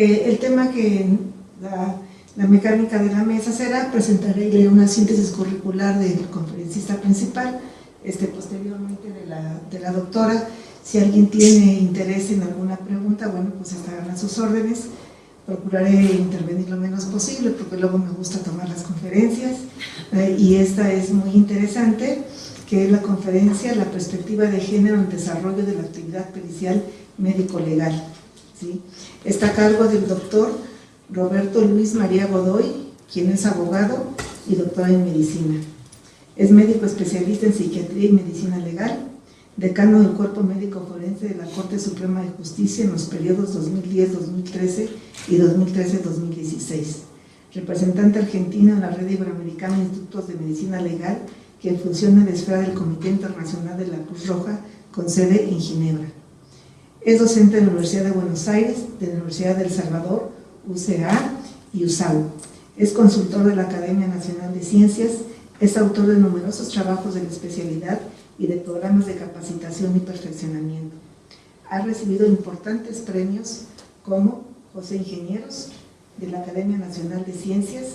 El tema que la mecánica de la mesa será presentarle una síntesis curricular del conferencista principal, posteriormente de la doctora. Si alguien tiene interés en alguna pregunta, bueno, pues estarán a sus órdenes. Procuraré intervenir lo menos posible porque luego me gusta tomar las conferencias, y esta es muy interesante, que es la conferencia La perspectiva de género en el desarrollo de la actividad pericial médico-legal, ¿sí? Está a cargo del doctor Roberto Luis María Godoy, quien es abogado y doctor en medicina. Es médico especialista en psiquiatría y medicina legal, decano del Cuerpo Médico Forense de la Corte Suprema de Justicia en los periodos 2010-2013 y 2013-2016. Representante argentino en la Red Iberoamericana de Institutos de Medicina Legal, que funciona en la esfera del Comité Internacional de la Cruz Roja, con sede en Ginebra. Es docente de la Universidad de Buenos Aires, de la Universidad de El Salvador, UCA y USAU. Es consultor de la Academia Nacional de Ciencias, es autor de numerosos trabajos de la especialidad y de programas de capacitación y perfeccionamiento. Ha recibido importantes premios como José Ingenieros de la Academia Nacional de Ciencias,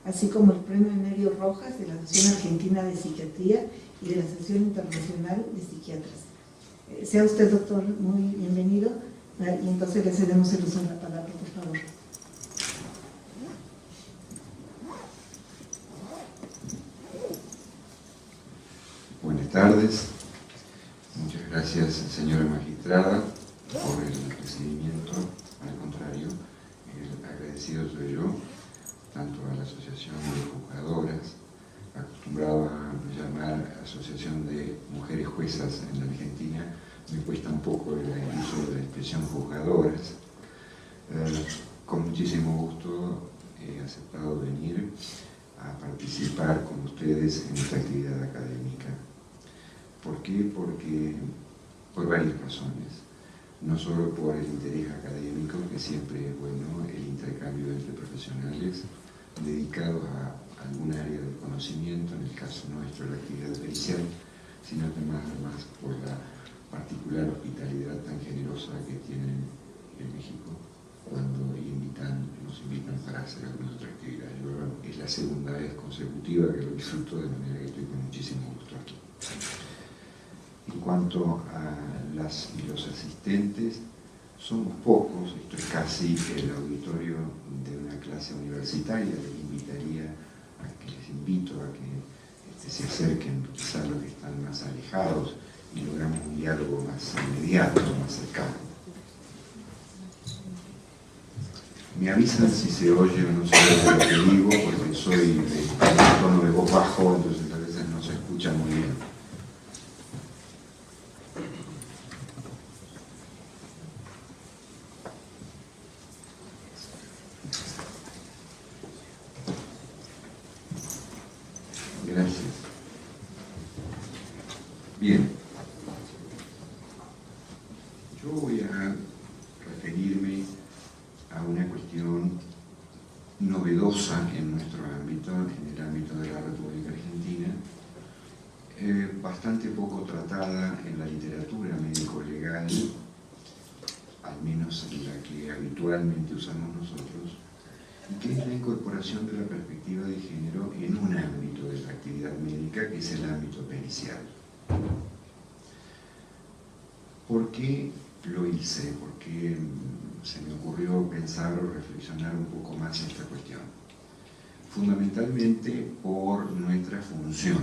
así como el Premio Nerio Rojas de la Asociación Argentina de Psiquiatría y de la Asociación Internacional de Psiquiatras. Sea usted, doctor, muy bienvenido, y entonces le cedemos el uso de la palabra, por favor. Buenas tardes, muchas gracias, señora magistrada, por el recibimiento. Al contrario, el agradecido soy yo, tanto a la Asociación de Juzgadoras, acostumbrado a llamar Asociación de Mujeres Juezas en la Argentina, me cuesta un poco el uso de la expresión juzgadoras. Con muchísimo gusto he aceptado venir a participar con ustedes en esta actividad académica. ¿Por qué? Porque por varias razones. No solo por el interés académico, que siempre es bueno, el intercambio entre profesionales dedicados a algún área del conocimiento, en el caso nuestro la actividad pericial, sino además por la particular hospitalidad tan generosa que tienen en México cuando nos invitan para hacer alguna otra actividad. Es la segunda vez consecutiva que lo disfruto, de manera que estoy con muchísimo gusto aquí. En cuanto a las y los asistentes, somos pocos, esto es casi el auditorio de una clase universitaria. Les invito a que se acerquen quizás los que están más alejados y logramos un diálogo más inmediato, más cercano. Me avisan si se oye o no se oye lo que digo, porque soy de tono de voz bajo, entonces a veces no se escucha muy bien. Gracias. Bien. Yo voy a referirme a una cuestión novedosa en nuestro ámbito, en el ámbito de la República Argentina, bastante poco tratada en la literatura médico-legal, al menos en la que habitualmente usamos nosotros, y que es la incorporación de la perspectiva de género en un ámbito de la actividad médica, que es el ámbito pericial. ¿Por qué lo hice? ¿Por qué se me ocurrió pensar o reflexionar un poco más esta cuestión? Fundamentalmente por nuestra función.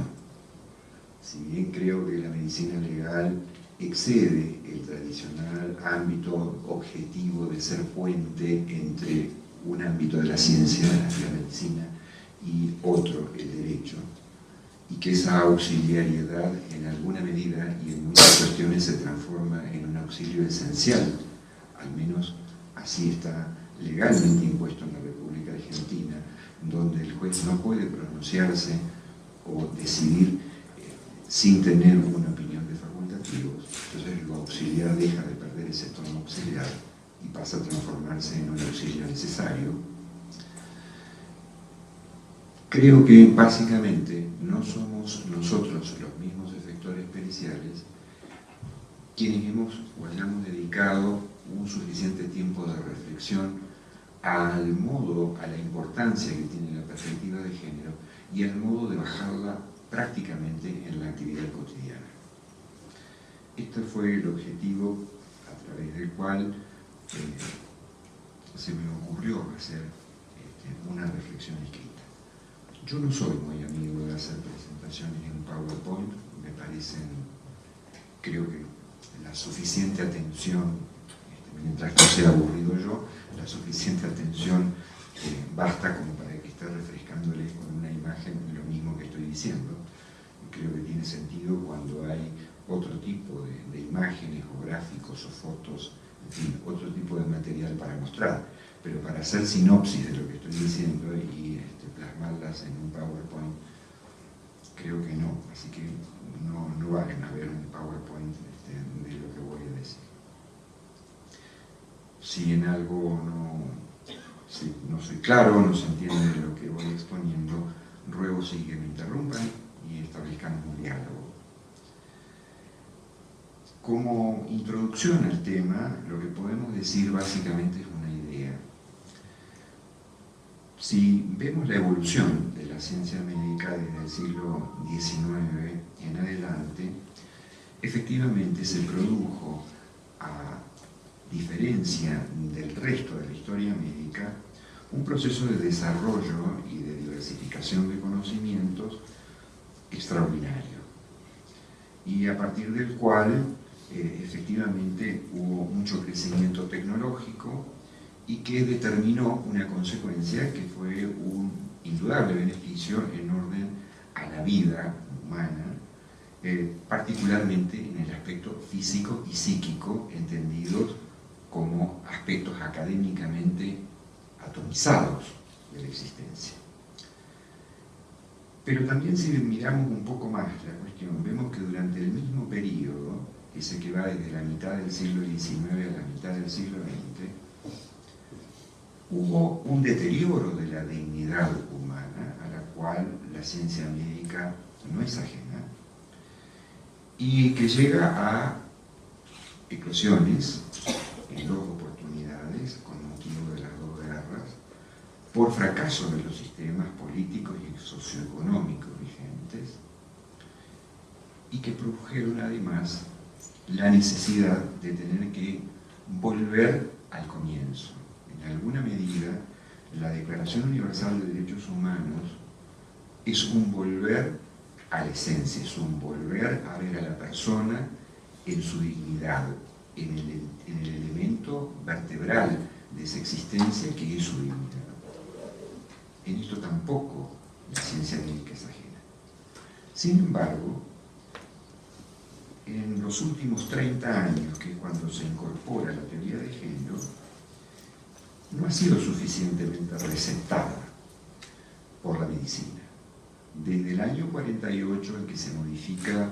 Si bien creo que la medicina legal excede el tradicional ámbito objetivo de ser puente entre un ámbito de la ciencia, la medicina, y otro, el derecho, y que esa auxiliariedad en alguna medida y en muchas cuestiones se transforma en un auxilio esencial, al menos así está legalmente impuesto en la República Argentina, donde el juez no puede pronunciarse o decidir sin tener una opinión de facultativos. Entonces lo auxiliar deja de perder ese tono auxiliar y pasa a transformarse en un auxilio necesario. Creo que básicamente no somos nosotros los mismos efectores periciales quienes hemos o hayamos dedicado un suficiente tiempo de reflexión al modo, a la importancia que tiene la perspectiva de género y al modo de bajarla prácticamente en la actividad cotidiana. Este fue el objetivo a través del cual se me ocurrió hacer una reflexión escrita. Yo no soy muy amigo de hacer presentaciones en PowerPoint, me parecen, creo que la suficiente atención, mientras no sea aburrido yo, la suficiente atención basta como para que esté refrescándole con una imagen lo mismo que estoy diciendo. Creo que tiene sentido cuando hay otro tipo de imágenes o gráficos o fotos, en fin, otro tipo de material para mostrar, pero para hacer sinopsis de lo que estoy diciendo y plasmarlas en un PowerPoint, creo que no, así que no vayan a ver un PowerPoint de lo que voy a decir. Si en algo no soy claro, no se entiende lo que voy exponiendo, ruego sí que me interrumpan y establezcamos un diálogo. Como introducción al tema, lo que podemos decir básicamente es una idea. Si vemos la evolución de la ciencia médica desde el siglo XIX en adelante, efectivamente se produjo, a diferencia del resto de la historia médica, un proceso de desarrollo y de diversificación de conocimientos extraordinario, y a partir del cual efectivamente hubo mucho crecimiento tecnológico y que determinó una consecuencia que fue un indudable beneficio en orden a la vida humana, particularmente en el aspecto físico y psíquico, entendidos como aspectos académicamente atomizados de la existencia. Pero también si miramos un poco más la cuestión, vemos que durante el mismo periodo, ese que va desde la mitad del siglo XIX a la mitad del siglo XX, hubo un deterioro de la dignidad humana, a la cual la ciencia médica no es ajena, y que llega a eclosiones en dos oportunidades, con motivo de las dos guerras, por fracaso de los sistemas políticos y socioeconómicos vigentes, y que produjeron además la necesidad de tener que volver al comienzo. En alguna medida, la Declaración Universal de Derechos Humanos es un volver a la esencia, es un volver a ver a la persona en su dignidad, en el elemento vertebral de esa existencia que es su dignidad. En esto tampoco la ciencia médica es ajena. Sin embargo, en los últimos 30 años, que es cuando se incorpora la teoría de género, no ha sido suficientemente receptada por la medicina. Desde el año 48, en que se modifica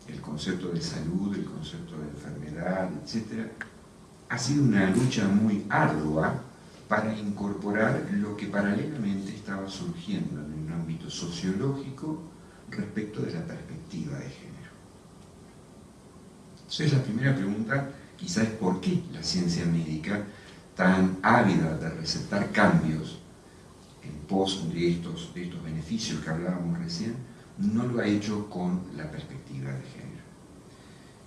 el concepto de salud, el concepto de enfermedad, etc., ha sido una lucha muy ardua para incorporar lo que paralelamente estaba surgiendo en un ámbito sociológico respecto de la perspectiva de género. Entonces la primera pregunta quizás es ¿por qué la ciencia médica, tan ávida de receptar cambios en pos de estos beneficios que hablábamos recién, no lo ha hecho con la perspectiva de género?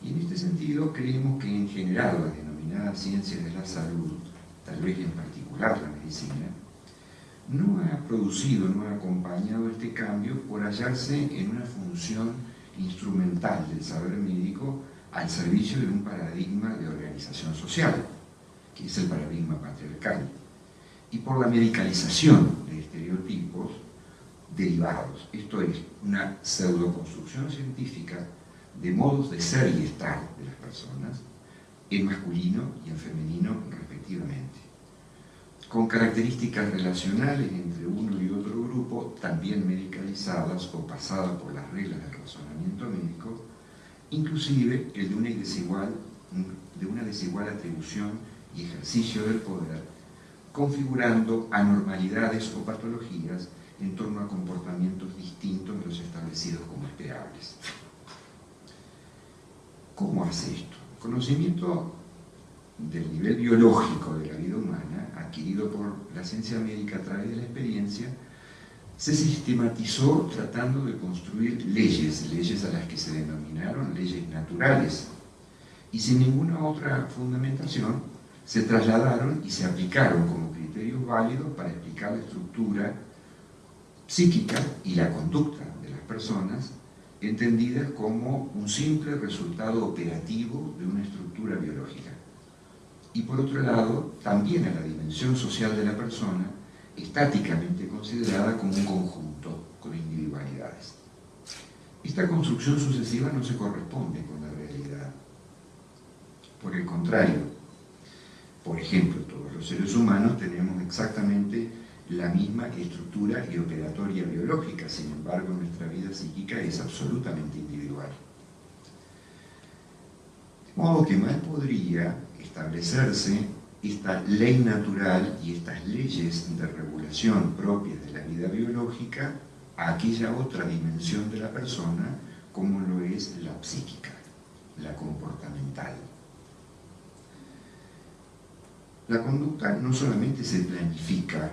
Y en este sentido creemos que en general las denominadas ciencias de la salud, tal vez en particular la medicina, no ha producido, no ha acompañado este cambio por hallarse en una función instrumental del saber médico al servicio de un paradigma de organización social, que es el paradigma patriarcal, y por la medicalización de estereotipos derivados, esto es, una pseudoconstrucción científica de modos de ser y estar de las personas, en masculino y en femenino respectivamente, con características relacionales entre uno y otro grupo, también medicalizadas o pasadas por las reglas del razonamiento médico, inclusive el de una desigual atribución y ejercicio del poder, configurando anormalidades o patologías en torno a comportamientos distintos de los establecidos como esperables. ¿Cómo hace esto? El conocimiento del nivel biológico de la vida humana, adquirido por la ciencia médica a través de la experiencia, se sistematizó tratando de construir leyes a las que se denominaron leyes naturales, y sin ninguna otra fundamentación se trasladaron y se aplicaron como criterios válidos para explicar la estructura psíquica y la conducta de las personas, entendidas como un simple resultado operativo de una estructura biológica. Y por otro lado, también a la dimensión social de la persona, estáticamente considerada como un conjunto con individualidades. Esta construcción sucesiva no se corresponde con la realidad. Por el contrario, por ejemplo, todos los seres humanos tenemos exactamente la misma estructura y operatoria biológica, sin embargo nuestra vida psíquica es absolutamente individual. De modo que mal podría establecerse esta ley natural y estas leyes de regulación propias de la vida biológica a aquella otra dimensión de la persona como lo es la psíquica, la comportamental. La conducta no solamente se planifica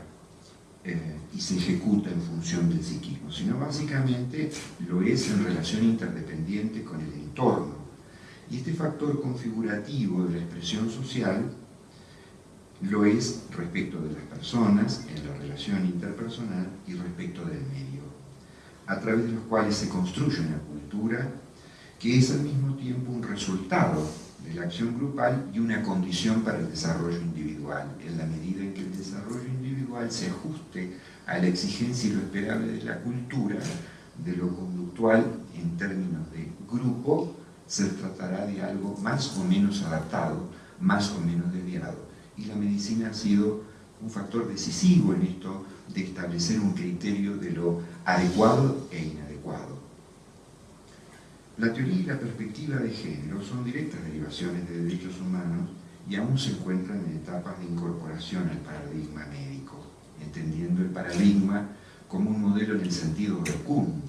y se ejecuta en función del psiquismo, sino básicamente lo es en relación interdependiente con el entorno. Y este factor configurativo de la expresión social lo es respecto de las personas, en la relación interpersonal y respecto del medio, a través de los cuales se construye una cultura que es al mismo tiempo un resultado de la acción grupal y una condición para el desarrollo individual, en la medida en que el desarrollo individual se ajuste a la exigencia y lo esperable de la cultura, de lo conductual en términos de grupo, se tratará de algo más o menos adaptado, más o menos desviado. Y la medicina ha sido un factor decisivo en esto de establecer un criterio de lo adecuado e inadecuado. La teoría y la perspectiva de género son directas derivaciones de derechos humanos y aún se encuentran en etapas de incorporación al paradigma médico, entendiendo el paradigma como un modelo en el sentido de Kuhn,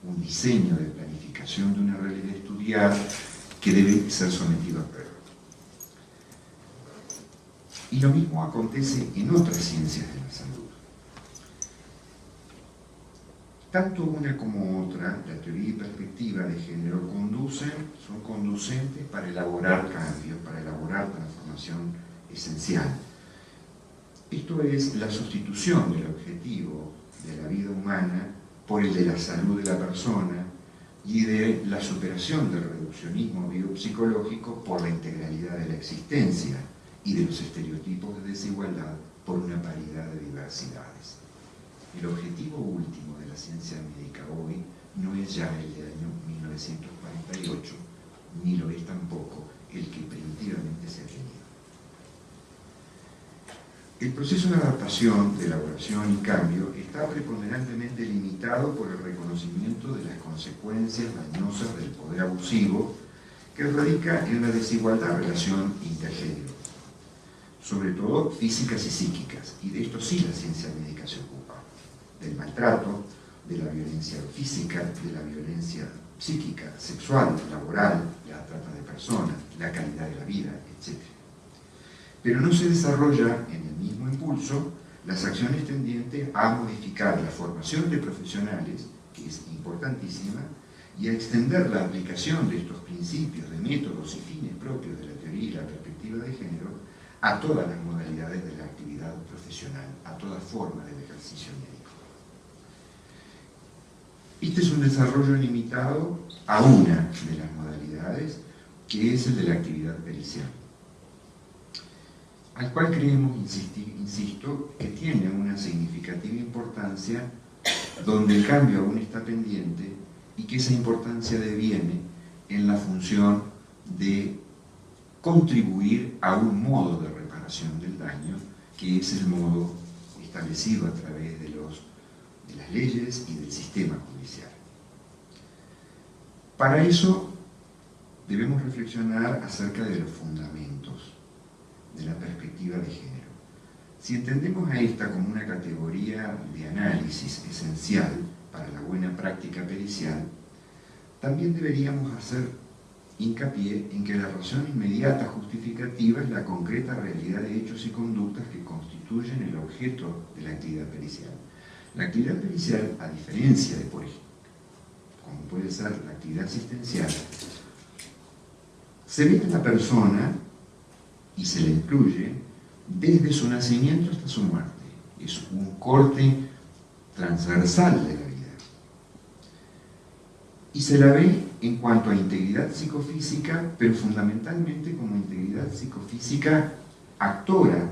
un diseño de planificación de una realidad a estudiar que debe ser sometido a prueba. Y lo mismo acontece en otras ciencias de la salud. Tanto una como otra, la teoría y perspectiva de género son conducentes para elaborar cambios, para elaborar transformación esencial. Esto es la sustitución del objetivo de la vida humana por el de la salud de la persona y de la superación del reduccionismo biopsicológico por la integralidad de la existencia y de los estereotipos de desigualdad por una paridad de diversidades. El objetivo último de la ciencia médica hoy no es ya el del año 1948, ni lo es tampoco el que primitivamente se ha tenido. El proceso de adaptación, de elaboración y cambio está preponderantemente limitado por el reconocimiento de las consecuencias dañosas del poder abusivo que radica en la desigualdad relación intergénero, sobre todo físicas y psíquicas, y de esto sí la ciencia médica se ocupa, del maltrato, de la violencia física, de la violencia psíquica, sexual, laboral, la trata de personas, la calidad de la vida, etc. Pero no se desarrolla en el mismo impulso las acciones tendientes a modificar la formación de profesionales, que es importantísima, y a extender la aplicación de estos principios, de métodos y fines propios de la teoría y la perspectiva de género a todas las modalidades de la actividad profesional, a toda forma del ejercicio médico. Este es un desarrollo limitado a una de las modalidades, que es el de la actividad pericial, al cual creemos, insisto, que tiene una significativa importancia, donde el cambio aún está pendiente y que esa importancia deviene en la función de contribuir a un modo de reparación del daño, que es el modo establecido a través de las leyes y del sistema judicial. Para eso debemos reflexionar acerca de los fundamentos de la perspectiva de género. Si entendemos a esta como una categoría de análisis esencial para la buena práctica pericial, también deberíamos hacer hincapié en que la razón inmediata justificativa es la concreta realidad de hechos y conductas que constituyen el objeto de la actividad pericial. La actividad pericial, a diferencia de, por ejemplo, como puede ser la actividad asistencial, se ve a la persona y se le incluye desde su nacimiento hasta su muerte. Es un corte transversal de la vida. Y se la ve en cuanto a integridad psicofísica, pero fundamentalmente como integridad psicofísica actora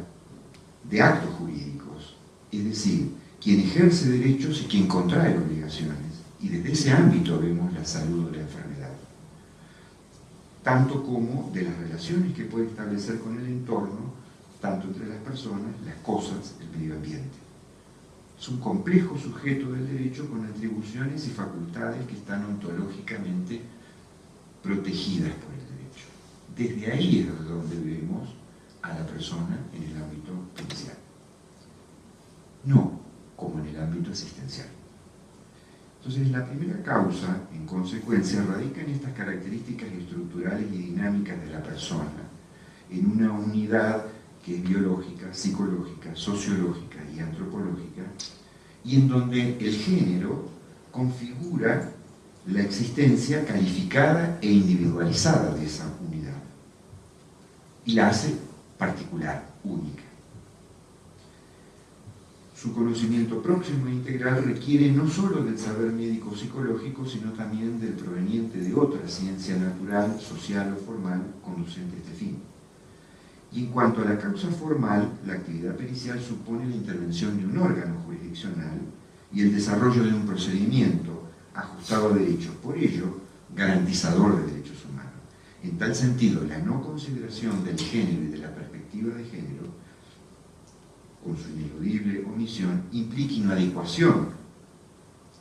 de actos jurídicos, es decir, quien ejerce derechos y quien contrae obligaciones. Y desde ese ámbito vemos la salud o la enfermedad, tanto como de las relaciones que puede establecer con el entorno, tanto entre las personas, las cosas, el medio ambiente. Es un complejo sujeto del derecho con atribuciones y facultades que están ontológicamente protegidas por el derecho. Desde ahí es donde vemos a la persona en el ámbito pericial, no como en el ámbito asistencial. Entonces, la primera causa, en consecuencia, radica en estas características estructurales y dinámicas de la persona, en una unidad que es biológica, psicológica, sociológica y antropológica, y en donde el género configura la existencia calificada e individualizada de esa unidad, y la hace particular, única. Su conocimiento próximo e integral requiere no solo del saber médico-psicológico, sino también del proveniente de otra ciencia natural, social o formal conducente a este fin. Y en cuanto a la causa formal, la actividad pericial supone la intervención de un órgano jurisdiccional y el desarrollo de un procedimiento ajustado a derechos, por ello, garantizador de derechos humanos. En tal sentido, la no consideración del género y de la perspectiva de género, con su ineludible omisión, implica inadecuación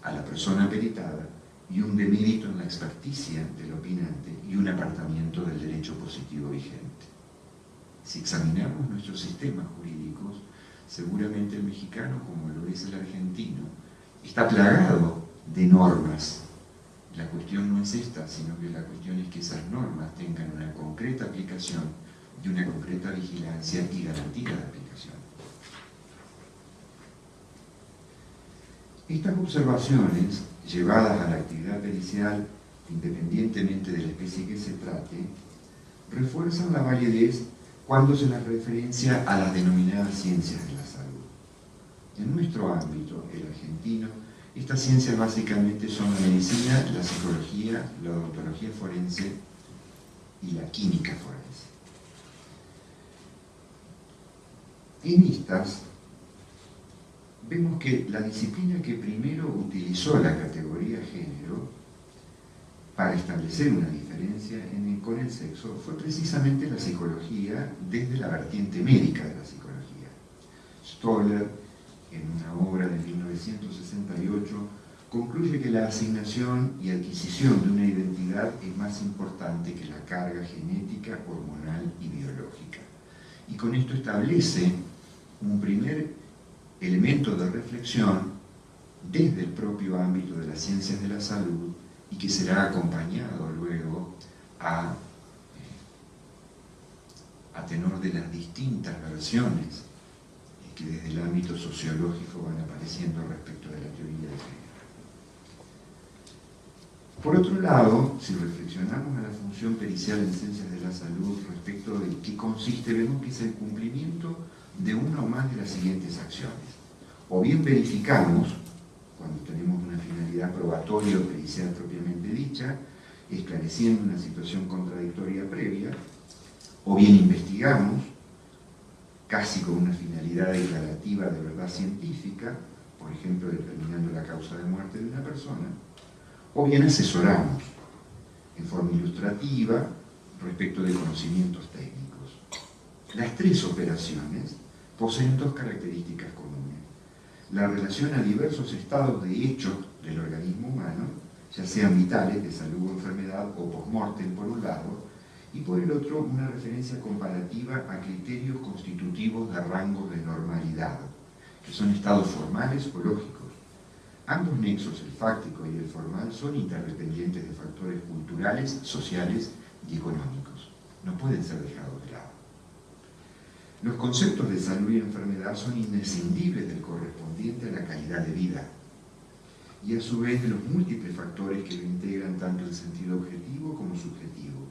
a la persona peritada y un demérito en la experticia del opinante y un apartamiento del derecho positivo vigente. Si examinamos nuestros sistemas jurídicos, seguramente el mexicano, como lo es el argentino, está plagado de normas. La cuestión no es esta, sino que la cuestión es que esas normas tengan una concreta aplicación y una concreta vigilancia y garantía de aplicación. Estas observaciones, llevadas a la actividad pericial, independientemente de la especie que se trate, refuerzan la validez cuando se las referencia a las denominadas ciencias de la salud. En nuestro ámbito, el argentino, estas ciencias básicamente son la medicina, la psicología, la odontología forense y la química forense. En estas, vemos que la disciplina que primero utilizó la categoría género para establecer una diferencia con el sexo fue precisamente la psicología desde la vertiente médica de la psicología. Stoller, en una obra de 1968, concluye que la asignación y adquisición de una identidad es más importante que la carga genética, hormonal y biológica. Y con esto establece un primer elemento de reflexión desde el propio ámbito de las ciencias de la salud y que será acompañado luego a tenor de las distintas versiones que desde el ámbito sociológico van apareciendo respecto de la teoría de género. Por otro lado, si reflexionamos a la función pericial en ciencias de la salud respecto de qué consiste, vemos que es el cumplimiento de una o más de las siguientes acciones. O bien verificamos, cuando tenemos una finalidad probatoria o pericial propiamente dicha, esclareciendo una situación contradictoria previa, o bien investigamos, casi con una finalidad declarativa de verdad científica, por ejemplo, determinando la causa de muerte de una persona, o bien asesoramos en forma ilustrativa respecto de conocimientos técnicos. Las tres operaciones poseen dos características comunes: la relación a diversos estados de hecho del organismo humano, ya sean vitales, de salud o enfermedad, o post-mortem por un lado, y por el otro una referencia comparativa a criterios constitutivos de rangos de normalidad, que son estados formales o lógicos. Ambos nexos, el fáctico y el formal, son interdependientes de factores culturales, sociales y económicos. No pueden ser dejados de lado. Los conceptos de salud y enfermedad son imprescindibles del correspondiente a la calidad de vida y a su vez de los múltiples factores que lo integran tanto el sentido objetivo como subjetivo.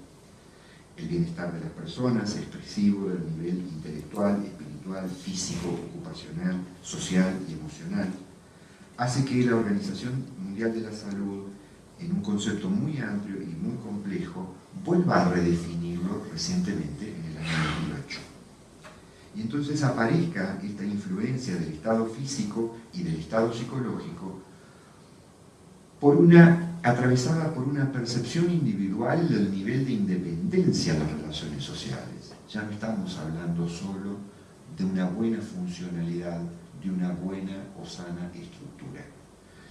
El bienestar de las personas, expresivo del nivel intelectual, espiritual, físico, ocupacional, social y emocional, hace que la Organización Mundial de la Salud, en un concepto muy amplio y muy complejo, vuelva a redefinirlo recientemente en el año 2008. Y entonces aparezca esta influencia del estado físico y del estado psicológico atravesada por una percepción individual del nivel de independencia de las relaciones sociales. Ya no estamos hablando solo de una buena funcionalidad, de una buena o sana estructura,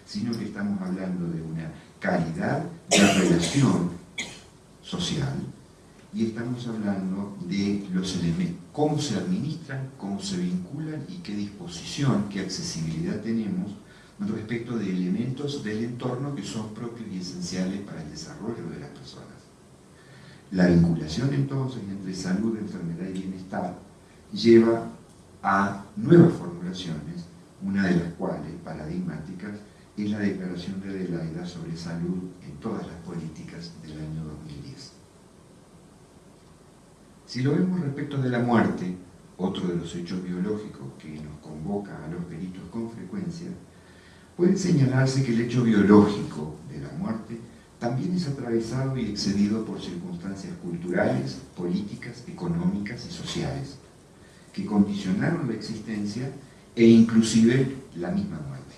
sino que estamos hablando de una calidad de relación social y estamos hablando de los elementos, cómo se administran, cómo se vinculan y qué disposición, qué accesibilidad tenemos respecto de elementos del entorno que son propios y esenciales para el desarrollo de las personas. La vinculación entonces entre salud, enfermedad y bienestar lleva a nuevas formulaciones, una de las cuales, paradigmáticas, es la Declaración de Adelaida sobre salud en todas las políticas del año 2010. Si lo vemos respecto de la muerte, otro de los hechos biológicos que nos convoca a los peritos con frecuencia, puede señalarse que el hecho biológico de la muerte también es atravesado y excedido por circunstancias culturales, políticas, económicas y sociales, que condicionaron la existencia e inclusive la misma muerte,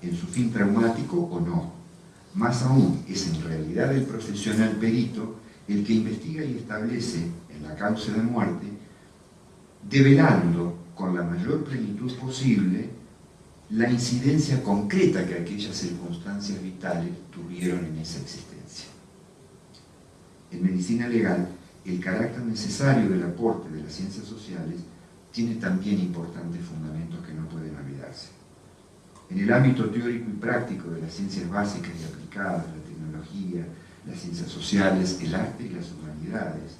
en su fin traumático o no. Más aún, es en realidad el profesional perito el que investiga y establece en la causa de muerte, develando con la mayor plenitud posible la incidencia concreta que aquellas circunstancias vitales tuvieron en esa existencia. En medicina legal, el carácter necesario del aporte de las ciencias sociales tiene también importantes fundamentos que no pueden olvidarse. En el ámbito teórico y práctico de las ciencias básicas y aplicadas, la tecnología, las ciencias sociales, el arte y las humanidades,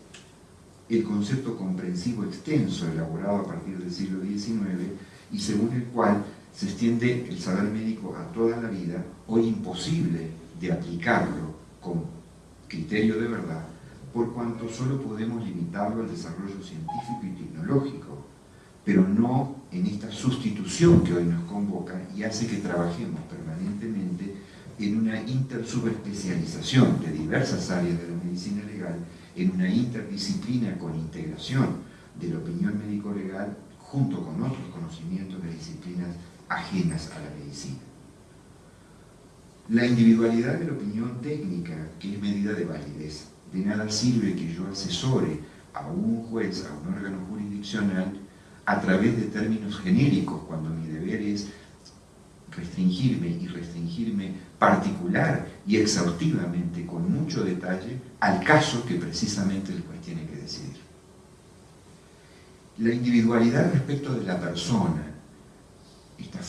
el concepto comprensivo extenso elaborado a partir del siglo XIX y según el cual se extiende el saber médico a toda la vida, hoy imposible de aplicarlo con criterio de verdad, por cuanto solo podemos limitarlo al desarrollo científico y tecnológico, pero no en esta sustitución que hoy nos convoca y hace que trabajemos permanentemente en una intersubespecialización de diversas áreas de la medicina legal, en una interdisciplina con integración de la opinión médico-legal junto con otros conocimientos de disciplinas ajenas a la medicina. La individualidad de la opinión técnica, que es medida de validez, de nada sirve que yo asesore a un juez, a un órgano jurisdiccional, a través de términos genéricos, cuando mi deber es restringirme particular y exhaustivamente, con mucho detalle, al caso que precisamente el juez tiene que decidir. La individualidad respecto de la persona, este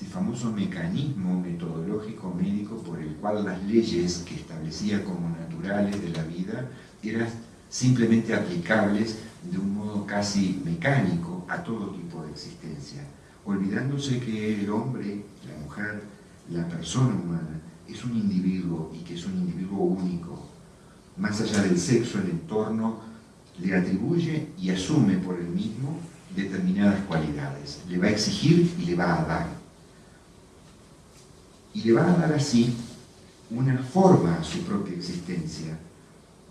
famoso mecanismo metodológico médico por el cual las leyes que establecía como naturales de la vida eran simplemente aplicables de un modo casi mecánico a todo tipo de existencia, olvidándose que el hombre, la mujer, la persona humana es un individuo y que es un individuo único. Más allá del sexo, el entorno le atribuye y asume por él mismo determinadas cualidades, le va a exigir y le va a dar. Y le va a dar así una forma a su propia existencia,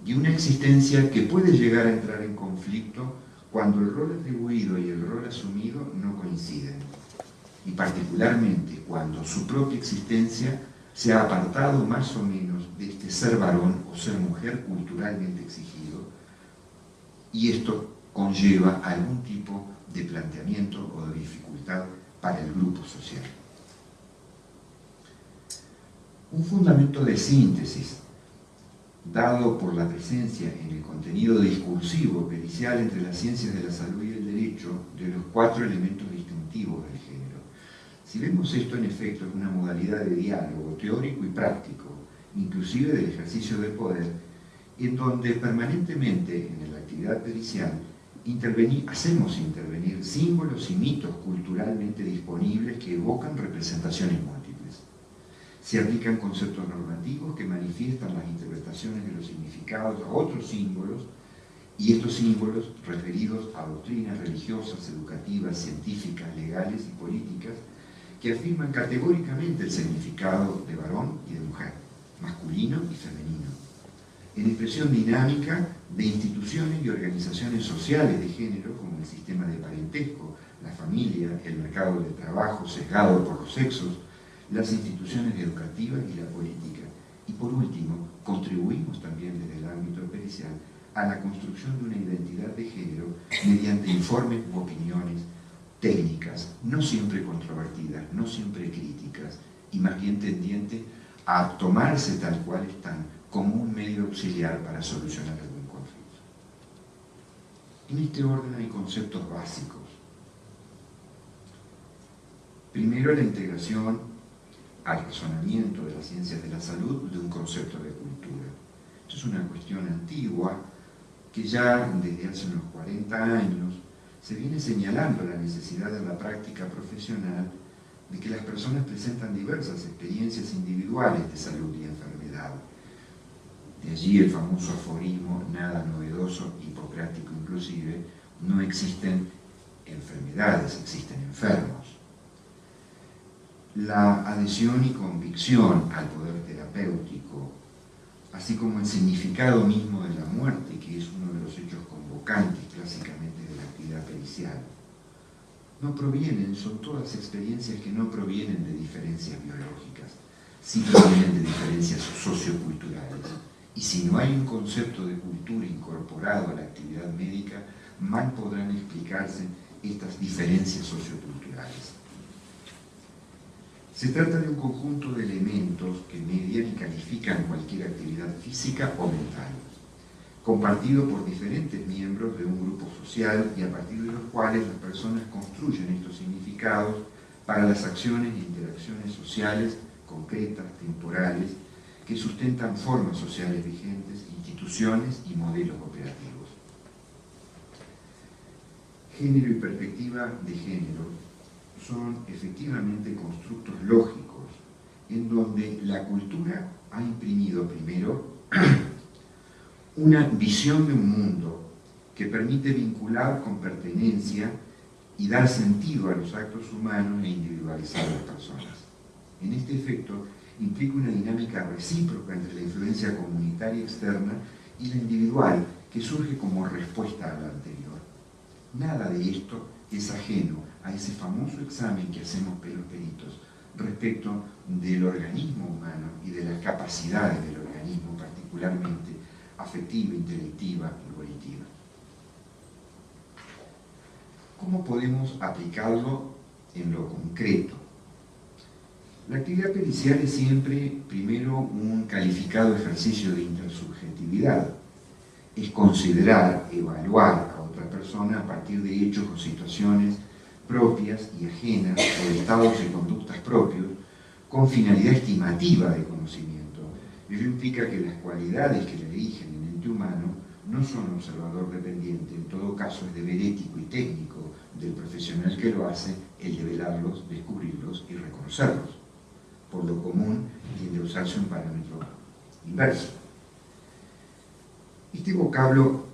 y una existencia que puede llegar a entrar en conflicto cuando el rol atribuido y el rol asumido no coinciden, y particularmente cuando su propia existencia se ha apartado más o menos de este ser varón o ser mujer culturalmente exigido, y esto conlleva algún tipo de planteamiento o de dificultad para el grupo social. Un fundamento de síntesis dado por la presencia en el contenido discursivo pericial entre las ciencias de la salud y el derecho de los 4 elementos distintivos del género. Si vemos esto, en efecto, es una modalidad de diálogo teórico y práctico, inclusive del ejercicio del poder, en donde permanentemente en la actividad pericial hacemos intervenir símbolos y mitos culturalmente disponibles que evocan representaciones múltiples. Se aplican conceptos normativos que manifiestan las interpretaciones de los significados a otros símbolos, y estos símbolos referidos a doctrinas religiosas, educativas, científicas, legales y políticas que afirman categóricamente el significado de varón y de mujer, masculino y femenino, en expresión dinámica de instituciones y organizaciones sociales de género como el sistema de parentesco, la familia, el mercado de trabajo sesgado por los sexos, las instituciones educativas y la política. Y por último, contribuimos también desde el ámbito pericial a la construcción de una identidad de género mediante informes u opiniones técnicas, no siempre controvertidas, no siempre críticas, y más bien tendientes a tomarse tal cual están como un medio auxiliar para solucionar algún conflicto. En este orden hay conceptos básicos. Primero, la integración al razonamiento de las ciencias de la salud de un concepto de cultura. Esto es una cuestión antigua que ya desde hace unos 40 años se viene señalando la necesidad en la práctica profesional de que las personas presentan diversas experiencias individuales de salud y enfermedad. De allí el famoso aforismo, nada novedoso, hipocrático inclusive, no existen enfermedades, existen enfermos. La adhesión y convicción al poder terapéutico, así como el significado mismo de la muerte, que es uno de los hechos convocantes clásicamente de la actividad pericial, no provienen, son todas experiencias que no provienen de diferencias biológicas, sí provienen de diferencias socioculturales. Y si no hay un concepto de cultura incorporado a la actividad médica, mal podrán explicarse estas diferencias socioculturales. Se trata de un conjunto de elementos que median y califican cualquier actividad física o mental, compartido por diferentes miembros de un grupo social y a partir de los cuales las personas construyen estos significados para las acciones e interacciones sociales concretas, temporales, que sustentan formas sociales vigentes, instituciones y modelos operativos. Género y perspectiva de género son efectivamente constructos lógicos en donde la cultura ha imprimido primero una visión de un mundo que permite vincular con pertenencia y dar sentido a los actos humanos e individualizar a las personas. En este efecto, implica una dinámica recíproca entre la influencia comunitaria externa y la individual, que surge como respuesta a la anterior. Nada de esto es ajeno a ese famoso examen que hacemos los peritos respecto del organismo humano y de las capacidades del organismo, particularmente afectiva, intelectiva y volitiva. ¿Cómo podemos aplicarlo en lo concreto? La actividad pericial es siempre, primero, un calificado ejercicio de intersubjetividad. Es considerar, evaluar a otra persona a partir de hechos o situaciones propias y ajenas o de estados y conductas propios con finalidad estimativa de conocimiento. Ello implica que las cualidades que le dirigen el ente humano no son observador dependiente, en todo caso es deber ético y técnico del profesional que lo hace el de velarlos, descubrirlos y reconocerlos. Por lo común tiende a usarse un parámetro inverso. Este vocablo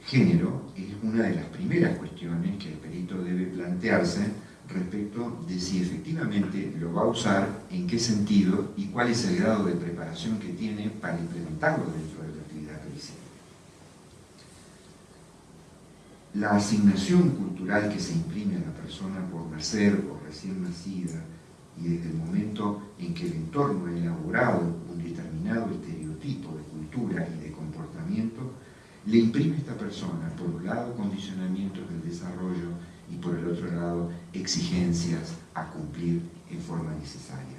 género es una de las primeras cuestiones que el perito debe plantearse respecto de si efectivamente lo va a usar, en qué sentido y cuál es el grado de preparación que tiene para implementarlo dentro de la actividad pericial. La asignación cultural que se imprime a la persona por nacer o recién nacida y desde el momento en que el entorno ha elaborado un determinado estereotipo de cultura y de comportamiento, le imprime a esta persona, por un lado, condicionamientos del desarrollo y por el otro lado, exigencias a cumplir en forma necesaria.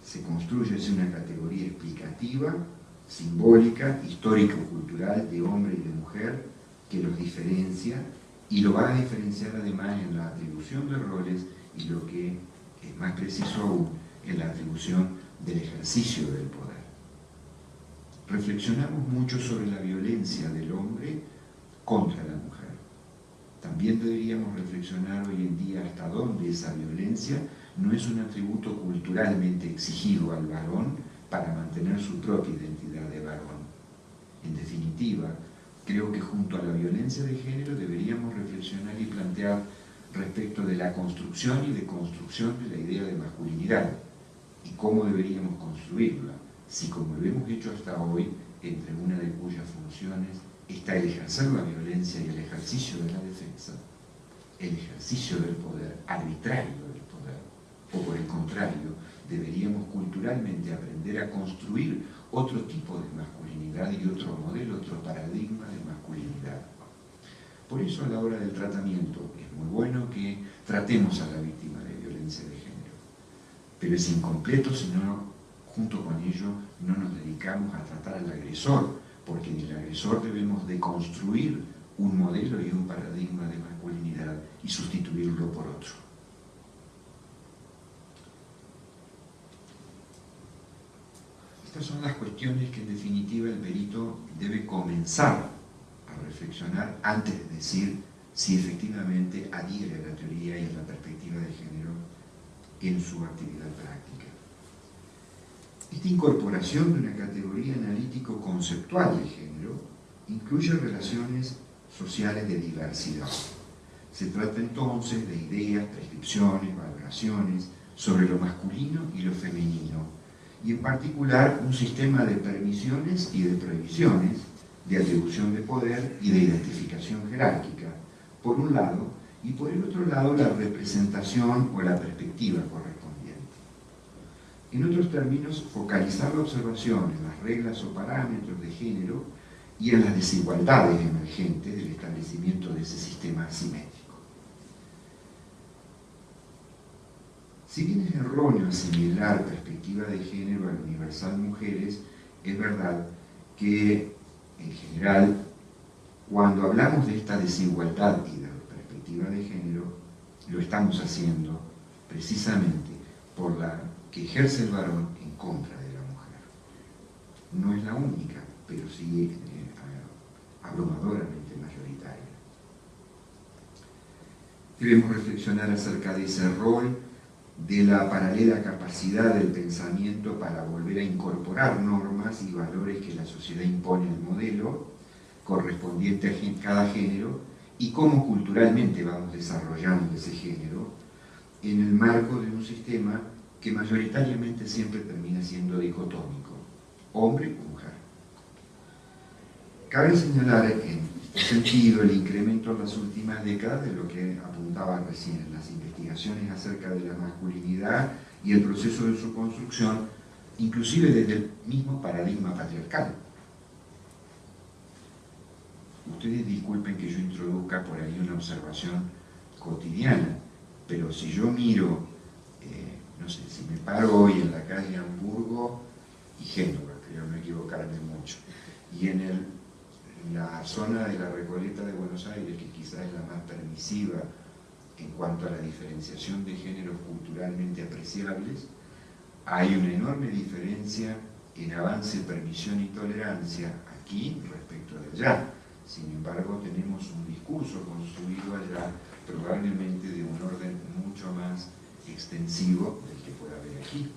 Se construye así una categoría explicativa, simbólica, histórico-cultural de hombre y de mujer que los diferencia y lo va a diferenciar además en la atribución de roles y lo que es más preciso aún, en la atribución del ejercicio del poder. reflexionamos mucho sobre la violencia del hombre contra la mujer. También deberíamos reflexionar hoy en día hasta dónde esa violencia no es un atributo culturalmente exigido al varón para mantener su propia identidad de varón. En definitiva, creo que junto a la violencia de género deberíamos reflexionar y plantear respecto de la construcción y deconstrucción de la idea de masculinidad y cómo deberíamos construirla, si como lo hemos hecho hasta hoy, entre una de cuyas funciones está el ejercer la violencia y el ejercicio de la defensa, el ejercicio del poder, arbitrario del poder, o por el contrario, deberíamos culturalmente aprender a construir otro tipo de masculinidad y otro modelo, otro paradigma de masculinidad. Por eso a la hora del tratamiento es muy bueno que tratemos a la víctima de violencia de género, pero es incompleto si no, junto con ello, no nos dedicamos a tratar al agresor, porque en el agresor debemos deconstruir un modelo y un paradigma de masculinidad y sustituirlo por otro. Estas son las cuestiones que en definitiva el perito debe comenzar a reflexionar antes de decir si efectivamente adhiere a la teoría y a la perspectiva de género en su actividad práctica. Esta incorporación de una categoría analítico-conceptual de género incluye relaciones sociales de diversidad. Se trata entonces de ideas, prescripciones, valoraciones sobre lo masculino y lo femenino, y en particular un sistema de permisiones y de prohibiciones, de atribución de poder y de identificación jerárquica, por un lado, y por el otro lado la representación o la perspectiva correspondiente. En otros términos, focalizar la observación en las reglas o parámetros de género y en las desigualdades emergentes del establecimiento de ese sistema asimétrico. Si bien es erróneo asimilar perspectiva de género al universal mujeres, es verdad que, en general, cuando hablamos de esta desigualdad y de perspectiva de género, lo estamos haciendo precisamente por la que ejerce el varón en contra de la mujer. No es la única, pero sí abrumadoramente mayoritaria. Debemos reflexionar acerca de ese rol, de la paralela capacidad del pensamiento para volver a incorporar normas y valores que la sociedad impone al modelo correspondiente a cada género y cómo culturalmente vamos desarrollando ese género en el marco de un sistema que mayoritariamente siempre termina siendo dicotómico, hombre o mujer. Cabe señalar en este sentido el incremento en las últimas décadas de lo que apuntaba recién, las investigaciones acerca de la masculinidad y el proceso de su construcción, inclusive desde el mismo paradigma patriarcal. Ustedes disculpen que yo introduzca por ahí una observación cotidiana, pero si yo miro, no sé, si me paro hoy en la calle Hamburgo y Génova, creo no equivocarme mucho, y en la zona de la Recoleta de Buenos Aires, que quizás es la más permisiva en cuanto a la diferenciación de géneros culturalmente apreciables, hay una enorme diferencia en avance, permisión y tolerancia aquí respecto de allá. Sin embargo, tenemos un discurso construido allá, probablemente de un orden mucho más extensivo del que pueda haber aquí.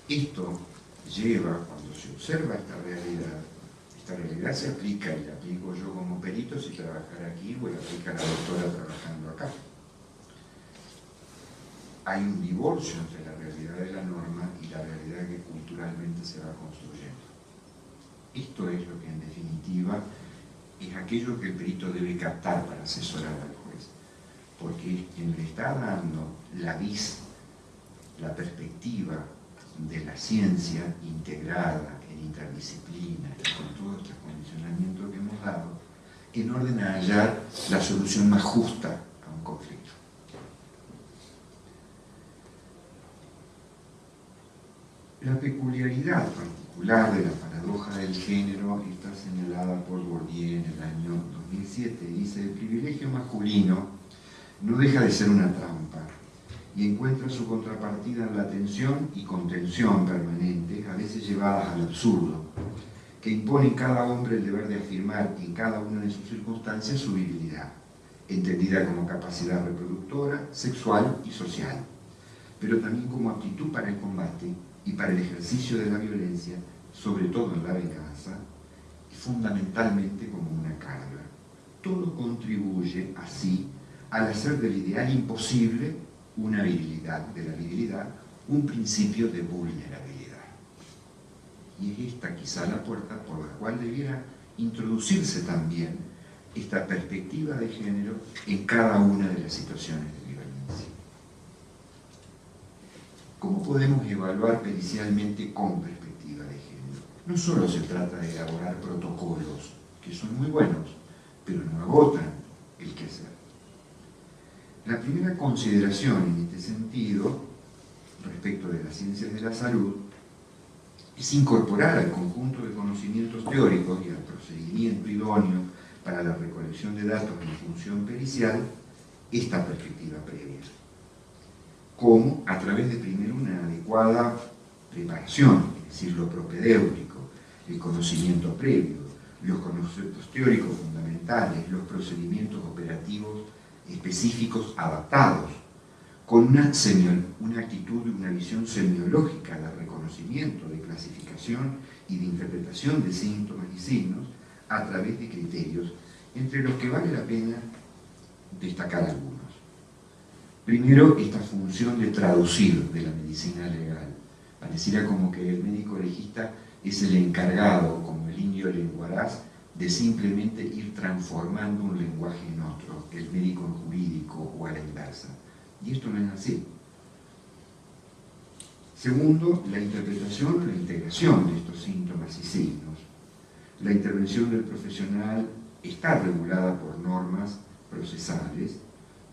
Esto lleva, cuando se observa esta realidad se aplica, y la aplico yo como perito si trabajara aquí, o la aplica la doctora trabajando acá. Hay un divorcio entre la realidad de la norma y la realidad que culturalmente se va construyendo. Esto es lo que en definitiva es aquello que el perito debe captar para asesorar al juez, porque quien le está dando la vis, la perspectiva de la ciencia integrada en interdisciplina y con todo este condicionamiento que hemos dado, en orden a hallar la solución más justa a un conflicto. La peculiaridad particular de la paradoja del género está señalada por Bourdieu en el año 2007. Dice: el privilegio masculino no deja de ser una trampa, y encuentra su contrapartida en la tensión y contención permanentes, a veces llevadas al absurdo, que impone en cada hombre el deber de afirmar en cada una de sus circunstancias su virilidad, entendida como capacidad reproductora, sexual y social, pero también como aptitud para el combate y para el ejercicio de la violencia, sobre todo en la venganza, y fundamentalmente como una carga. Todo contribuye así al hacer del ideal imposible una virilidad, de la virilidad, un principio de vulnerabilidad. Y es esta quizá la puerta por la cual debiera introducirse también esta perspectiva de género en cada una de las situaciones de violencia. ¿Cómo podemos evaluar pericialmente con perspectiva de género? No solo se trata de elaborar protocolos, que son muy buenos, pero no agotan el quehacer. La primera consideración en este sentido, respecto de las ciencias de la salud, es incorporar al conjunto de conocimientos teóricos y al procedimiento idóneo para la recolección de datos en función pericial esta perspectiva previa. Como a través de primero una adecuada preparación, es decir, lo propedéutico, el conocimiento previo, los conceptos teóricos fundamentales, los procedimientos operativos específicos adaptados, con una actitud y una visión semiológica de reconocimiento, de clasificación y de interpretación de síntomas y signos a través de criterios, entre los que vale la pena destacar algunos. Primero, esta función de traducir de la medicina legal. Pareciera como que el médico legista es el encargado, como el indio lenguaraz, de simplemente ir transformando un lenguaje en otro, el médico en jurídico o a la inversa. Y esto no es así. Segundo, la interpretación o la integración de estos síntomas y signos. La intervención del profesional está regulada por normas procesales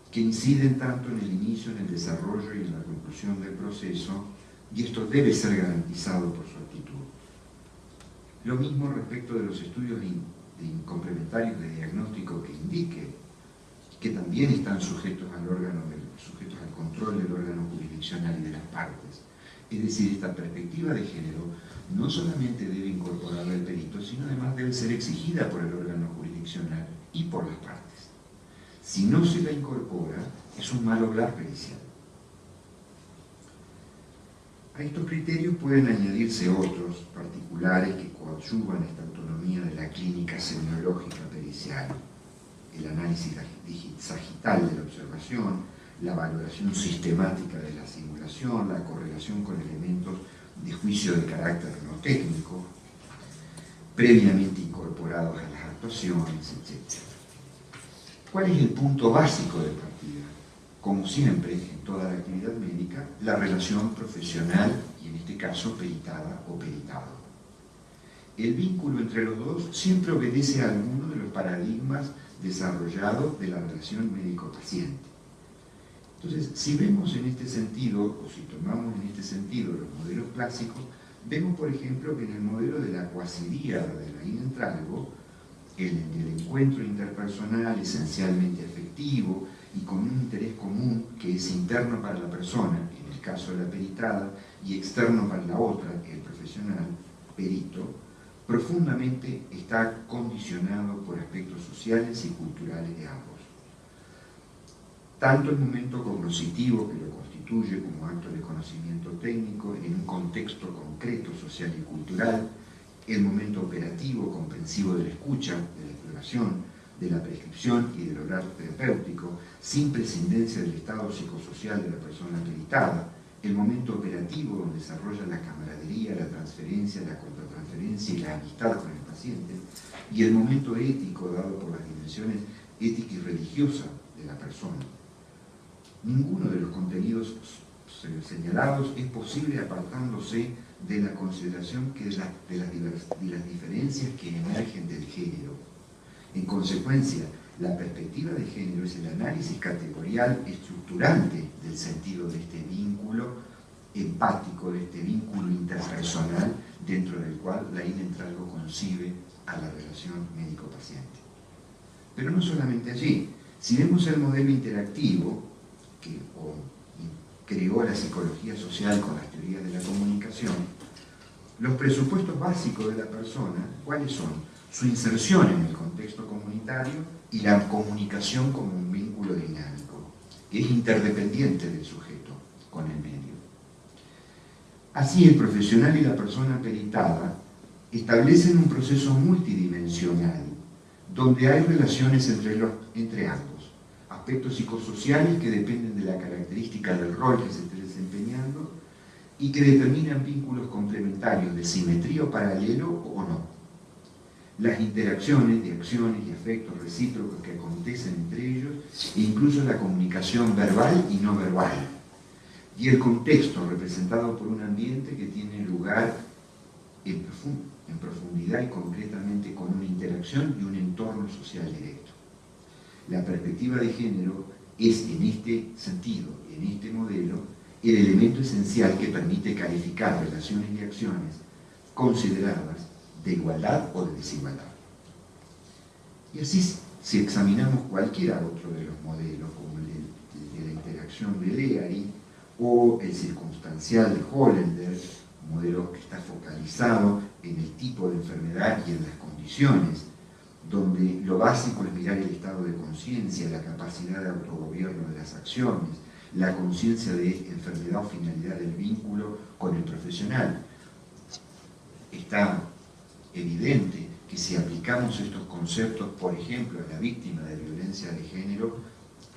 que inciden tanto en el inicio, en el desarrollo y en la conclusión del proceso, y esto debe ser garantizado por su actitud. Lo mismo respecto de los estudios complementarios de diagnóstico que indique que también están sujetos al control del órgano jurisdiccional y de las partes. Es decir, esta perspectiva de género no solamente debe incorporarla el perito, sino además debe ser exigida por el órgano jurisdiccional y por las partes. Si no se la incorpora, es un mal obrar pericial. A estos criterios pueden añadirse otros particulares que coadyuvan esta autonomía de la clínica semiológica pericial: el análisis sagital de la observación, la valoración sistemática de la simulación, la correlación con elementos de juicio de carácter no técnico, previamente incorporados a las actuaciones, etc. ¿Cuál es el punto básico de partida? Como siempre, en toda la actividad médica, la relación profesional y en este caso peritada o peritado. El vínculo entre los dos siempre obedece a alguno de los paradigmas desarrollados de la relación médico-paciente. Entonces, si vemos en este sentido, o si tomamos en este sentido los modelos clásicos, vemos, por ejemplo, que en el modelo de la cuasidíada de Laín Entralgo, el encuentro interpersonal esencialmente afectivo y con un interés común que es interno para la persona, en el caso de la peritada, y externo para la otra, el profesional, perito, profundamente está condicionado por aspectos sociales y culturales de ambos. Tanto el momento cognoscitivo que lo constituye como acto de conocimiento técnico en un contexto concreto, social y cultural, el momento operativo, comprensivo de la escucha, de la exploración, de la prescripción y del obrar terapéutico, sin prescindencia del estado psicosocial de la persona peritada, el momento operativo donde desarrolla la camaradería, la transferencia, la contratransferencia y la amistad con el paciente, y el momento ético dado por las dimensiones ética y religiosa de la persona. Ninguno de los contenidos señalados es posible apartándose de la consideración de las diferencias que emergen del género. En consecuencia, la perspectiva de género es el análisis categorial estructurante del sentido de este vínculo empático, de este vínculo interpersonal dentro del cual Laín Entralgo concibe a la relación médico-paciente. Pero no solamente allí. Si vemos el modelo interactivo, creó la psicología social con las teorías de la comunicación, los presupuestos básicos de la persona, ¿cuáles son? Su inserción en el contexto comunitario y la comunicación como un vínculo dinámico, que es interdependiente del sujeto con el medio. Así, el profesional y la persona peritada establecen un proceso multidimensional, donde hay relaciones entre ambos, aspectos psicosociales que dependen de la característica del rol que se esté desempeñando y que determinan vínculos complementarios de simetría o paralelo o no. Las interacciones de acciones y afectos recíprocos que acontecen entre ellos e incluso la comunicación verbal y no verbal. Y el contexto representado por un ambiente que tiene lugar en profundidad y concretamente con una interacción y un entorno social directo. La perspectiva de género es en este sentido, en este modelo, el elemento esencial que permite calificar relaciones y acciones consideradas de igualdad o de desigualdad. Y así, si examinamos cualquiera otro de los modelos, como el de la interacción de Leary o el circunstancial de Hollander, un modelo que está focalizado en el tipo de enfermedad y en las condiciones, donde lo básico es mirar el estado de conciencia, la capacidad de autogobierno de las acciones, la conciencia de enfermedad o finalidad del vínculo con el profesional. Está evidente que si aplicamos estos conceptos, por ejemplo, a la víctima de violencia de género,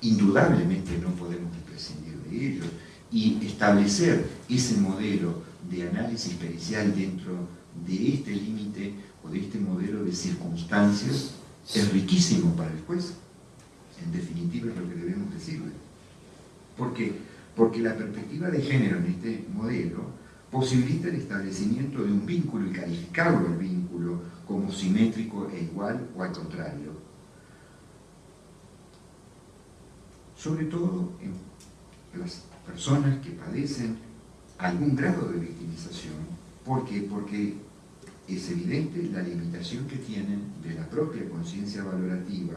indudablemente no podemos prescindir de ellos, y establecer ese modelo de análisis pericial dentro de este límite o de este modelo de circunstancias es riquísimo para el juez. En definitiva es lo que debemos decirle. ¿Por qué? Porque la perspectiva de género en este modelo posibilita el establecimiento de un vínculo y calificarlo el vínculo como simétrico e igual o al contrario. Sobre todo en las personas que padecen algún grado de victimización. ¿Por qué? Porque es evidente la limitación que tienen de la propia conciencia valorativa,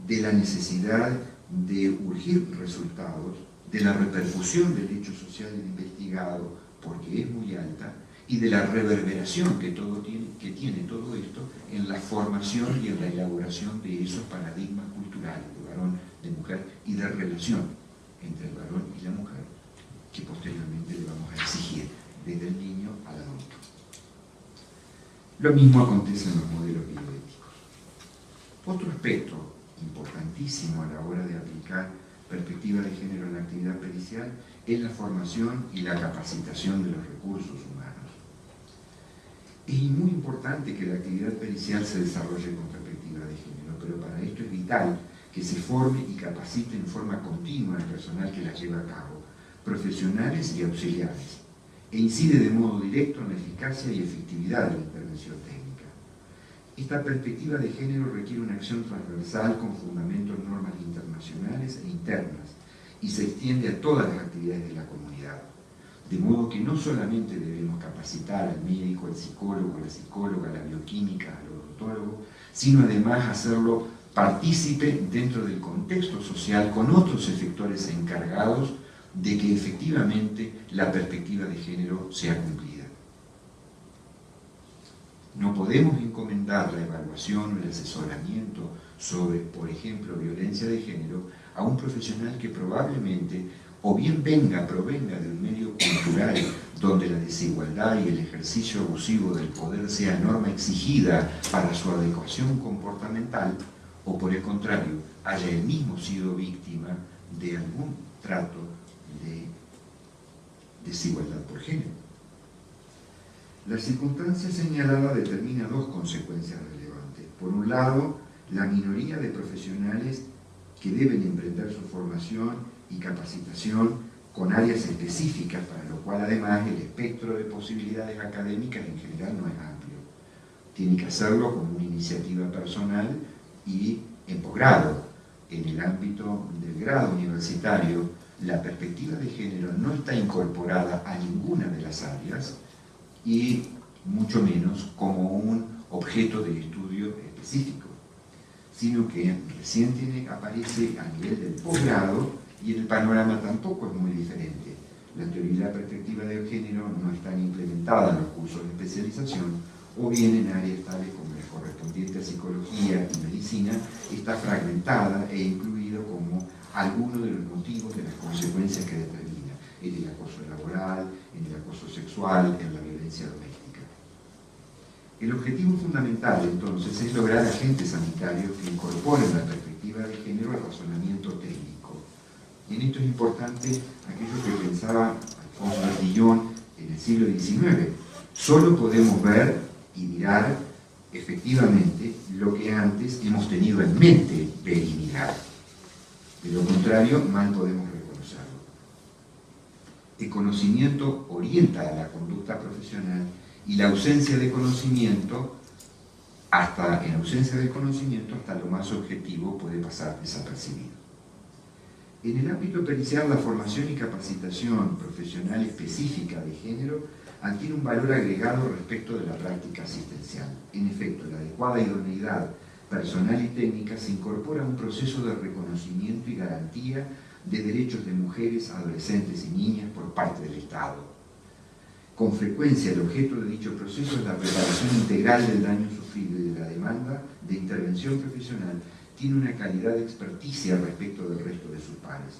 de la necesidad de urgir resultados, de la repercusión del hecho social investigado, porque es muy alta, y de la reverberación que tiene todo esto en la formación y en la elaboración de esos paradigmas culturales de varón, de mujer y de relación entre el varón y la mujer, que posteriormente le vamos a exigir desde el niño al adulto. Lo mismo acontece en los modelos bioéticos. Otro aspecto importantísimo a la hora de aplicar perspectiva de género en la actividad pericial es la formación y la capacitación de los recursos humanos. Es muy importante que la actividad pericial se desarrolle con perspectiva de género, pero para esto es vital que se forme y capacite en forma continua al personal que la lleva a cabo, profesionales y auxiliares, e incide de modo directo en la eficacia y efectividad de la intervención técnica. Esta perspectiva de género requiere una acción transversal con fundamento en normas internacionales e internas y se extiende a todas las actividades de la comunidad. De modo que no solamente debemos capacitar al médico, al psicólogo, a la psicóloga, a la bioquímica, al odontólogo, sino además hacerlo partícipe dentro del contexto social con otros efectores encargados de que efectivamente la perspectiva de género sea cumplida. No podemos encomendar la evaluación o el asesoramiento sobre, por ejemplo, violencia de género a un profesional que probablemente o bien provenga de un medio cultural donde la desigualdad y el ejercicio abusivo del poder sea norma exigida para su adecuación comportamental, o por el contrario, haya él mismo sido víctima de algún trato de desigualdad por género. La circunstancia señalada determina dos consecuencias relevantes. Por un lado, la minoría de profesionales que deben emprender su formación y capacitación con áreas específicas, para lo cual además el espectro de posibilidades académicas en general no es amplio. Tiene que hacerlo con una iniciativa personal y en posgrado. En el ámbito del grado universitario, la perspectiva de género no está incorporada a ninguna de las áreas y mucho menos como un objeto de estudio específico, sino que recién aparece a nivel del posgrado y el panorama tampoco es muy diferente. La teoría y la perspectiva de género no están implementadas en los cursos de especialización, o bien en áreas tales como la correspondiente a psicología y medicina está fragmentada e incluido como alguno de los motivos de las consecuencias que determina en el acoso laboral, en el acoso sexual, en la violencia doméstica. El objetivo fundamental, entonces, es lograr agentes sanitarios que incorporen la perspectiva de género al razonamiento técnico. Y en esto es importante aquello que pensaba Alfonso Ardillón en el siglo XIX. Solo podemos ver y mirar efectivamente lo que antes hemos tenido en mente ver y mirar. De lo contrario, mal podemos reconocerlo. El conocimiento orienta a la conducta profesional y la ausencia de conocimiento, en ausencia de conocimiento, hasta lo más objetivo puede pasar desapercibido. En el ámbito pericial, la formación y capacitación profesional específica de género adquiere un valor agregado respecto de la práctica asistencial. En efecto, la adecuada idoneidad personal y técnica se incorpora a un proceso de reconocimiento y garantía de derechos de mujeres, adolescentes y niñas por parte del Estado. Con frecuencia, el objeto de dicho proceso es la reparación integral del daño sufrido y de la demanda de intervención profesional tiene una calidad de experticia respecto del resto de sus pares.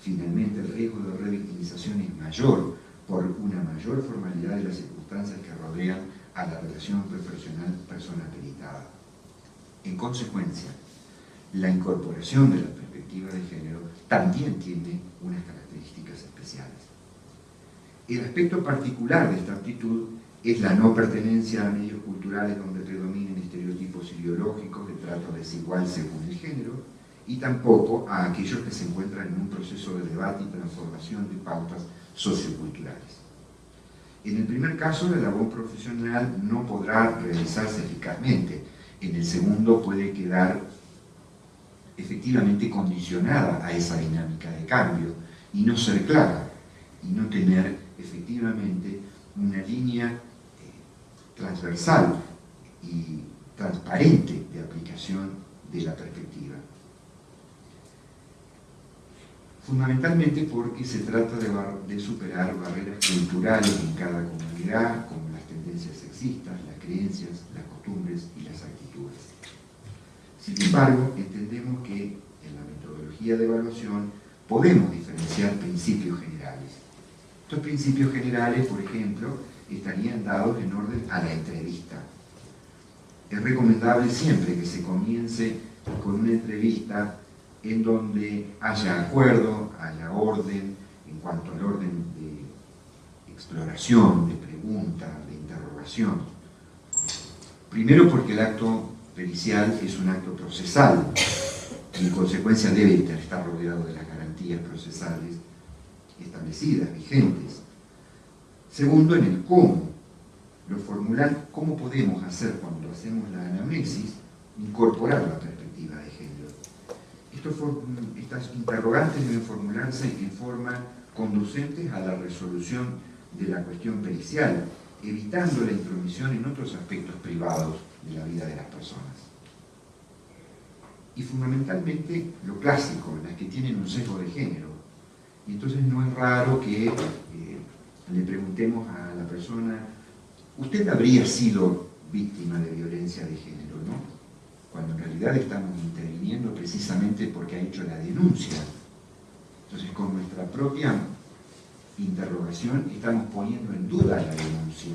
Finalmente, el riesgo de revictimización es mayor por una mayor formalidad de las circunstancias que rodean a la relación profesional persona peritada. En consecuencia, la incorporación de la perspectiva de género también tiene unas características especiales. El aspecto particular de esta aptitud es la no pertenencia a medios culturales donde predominen estereotipos ideológicos de trato desigual según el género, y tampoco a aquellos que se encuentran en un proceso de debate y transformación de pautas socioculturales. En el primer caso, la labor profesional no podrá realizarse eficazmente. En el segundo puede quedar efectivamente condicionada a esa dinámica de cambio y no ser clara, y no tener efectivamente una línea transversal y transparente de aplicación de la perspectiva. Fundamentalmente porque se trata de superar barreras culturales en cada comunidad, como las tendencias sexistas, las creencias, las costumbres y las actitudes. Sin embargo, entendemos que en la metodología de evaluación podemos diferenciar principios generales. Estos principios generales, por ejemplo, estarían dados en orden a la entrevista. Es recomendable siempre que se comience con una entrevista en donde haya acuerdo, haya orden, en cuanto al orden de exploración, de pregunta, de interrogación. Primero porque el acto pericial es un acto procesal y en consecuencia debe estar rodeado de las garantías procesales establecidas, vigentes. Segundo, en el cómo. Lo formular, cómo podemos hacer cuando hacemos la anamnesis, incorporar la perspectiva de género. Estas interrogantes deben formularse en forma conducentes a la resolución de la cuestión pericial, evitando la intromisión en otros aspectos privados de la vida de las personas. Y fundamentalmente lo clásico, las que tienen un sesgo de género. Y entonces no es raro que le preguntemos a la persona: ¿usted habría sido víctima de violencia de género, no? Cuando en realidad estamos interviniendo precisamente porque ha hecho la denuncia. Entonces, con nuestra propia interrogación estamos poniendo en duda la denuncia.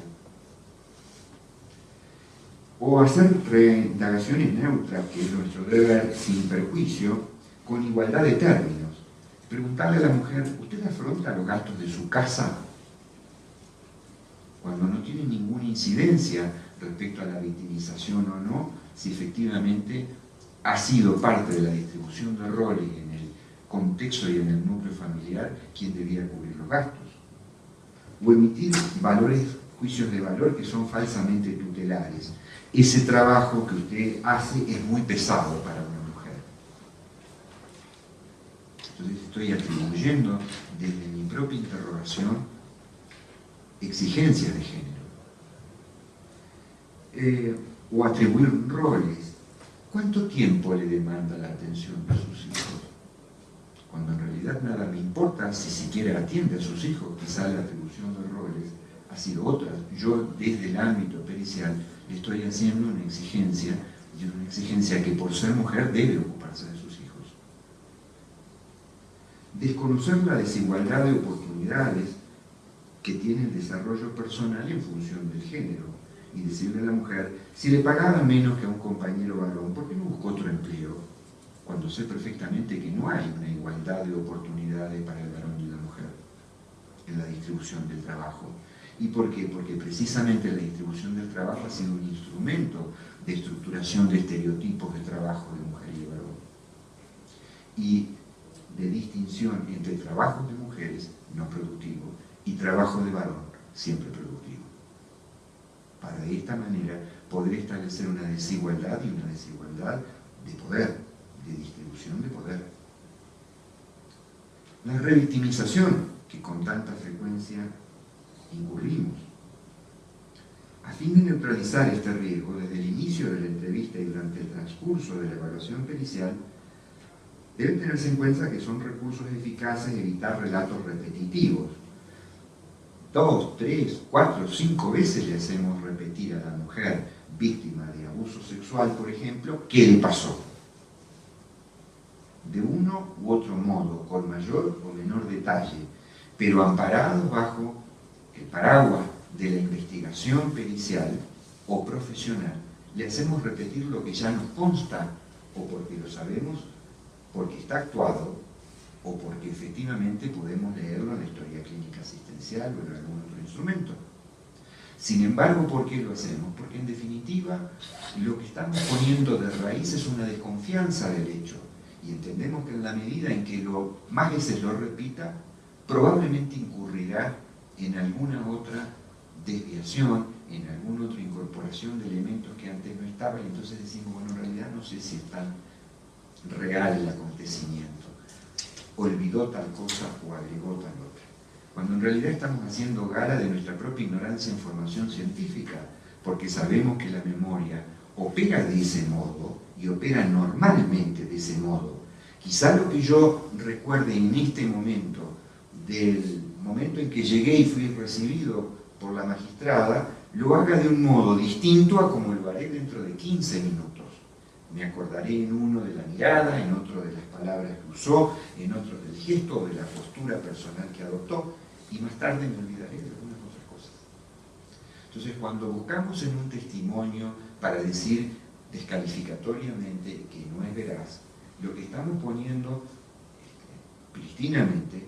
O hacer reindagaciones neutras, que es nuestro deber, sin perjuicio, con igualdad de términos. Preguntarle a la mujer: ¿usted afronta los gastos de su casa? Cuando no tiene ninguna incidencia respecto a la victimización o no, si efectivamente ha sido parte de la distribución de roles en el contexto y en el núcleo familiar quien debía cubrir los gastos. O emitir juicios de valor que son falsamente tutelares. Ese trabajo que usted hace es muy pesado para una mujer. Entonces estoy atribuyendo desde mi propia interrogación exigencias de género. O atribuir roles. ¿Cuánto tiempo le demanda la atención de sus hijos? cuando en realidad nada me importa si siquiera atiende a sus hijos, quizá la atribución de roles ha sido otra. Yo desde el ámbito pericial le estoy haciendo una exigencia, y una exigencia que por ser mujer debe ocuparse de sus hijos. Desconocer la desigualdad de oportunidades que tiene el desarrollo personal en función del género, y decirle a la mujer, si le pagaban menos que a un compañero varón, ¿por qué no buscó otro empleo? Cuando sé perfectamente que no hay una igualdad de oportunidades para el varón y la mujer en la distribución del trabajo. ¿Y por qué? Porque precisamente la distribución del trabajo ha sido un instrumento de estructuración de estereotipos de trabajo de mujer y de varón. Y de distinción entre trabajos de mujeres no productivos y trabajo de varón siempre productivo. Para de esta manera poder establecer una desigualdad y una desigualdad de poder, de distribución de poder. La revictimización que con tanta frecuencia incurrimos. A fin de neutralizar este riesgo, desde el inicio de la entrevista y durante el transcurso de la evaluación pericial, debe tenerse en cuenta que son recursos eficaces evitar relatos repetitivos. 2, 3, 4, 5 veces le hacemos repetir a la mujer víctima de abuso sexual, por ejemplo, qué le pasó. De uno u otro modo, con mayor o menor detalle, pero amparados bajo el paraguas de la investigación pericial o profesional, le hacemos repetir lo que ya nos consta, o porque lo sabemos, porque está actuado, o porque efectivamente podemos leerlo en la historia clínica asistencial o en algún otro instrumento. Sin embargo, ¿por qué lo hacemos? Porque en definitiva lo que estamos poniendo de raíz es una desconfianza del hecho, y entendemos que en la medida en que más veces lo repita, probablemente incurrirá en alguna otra desviación, en alguna otra incorporación de elementos que antes no estaban, y entonces decimos, bueno, en realidad no sé si es tan real el acontecimiento, olvidó tal cosa o agregó tal otra, cuando en realidad estamos haciendo gala de nuestra propia ignorancia en formación científica, porque sabemos que la memoria opera de ese modo y opera normalmente de ese modo. Quizá lo que yo recuerde en este momento, del momento en que llegué y fui recibido por la magistrada, lo haga de un modo distinto a como lo haré dentro de 15 minutos. Me acordaré en uno de la mirada, en otro de las palabras que usó, en otro del gesto o de la postura personal que adoptó, y más tarde me olvidaré de algunas otras cosas. Entonces, cuando buscamos en un testimonio para decir descalificatoriamente que no es veraz, lo que estamos poniendo prístinamente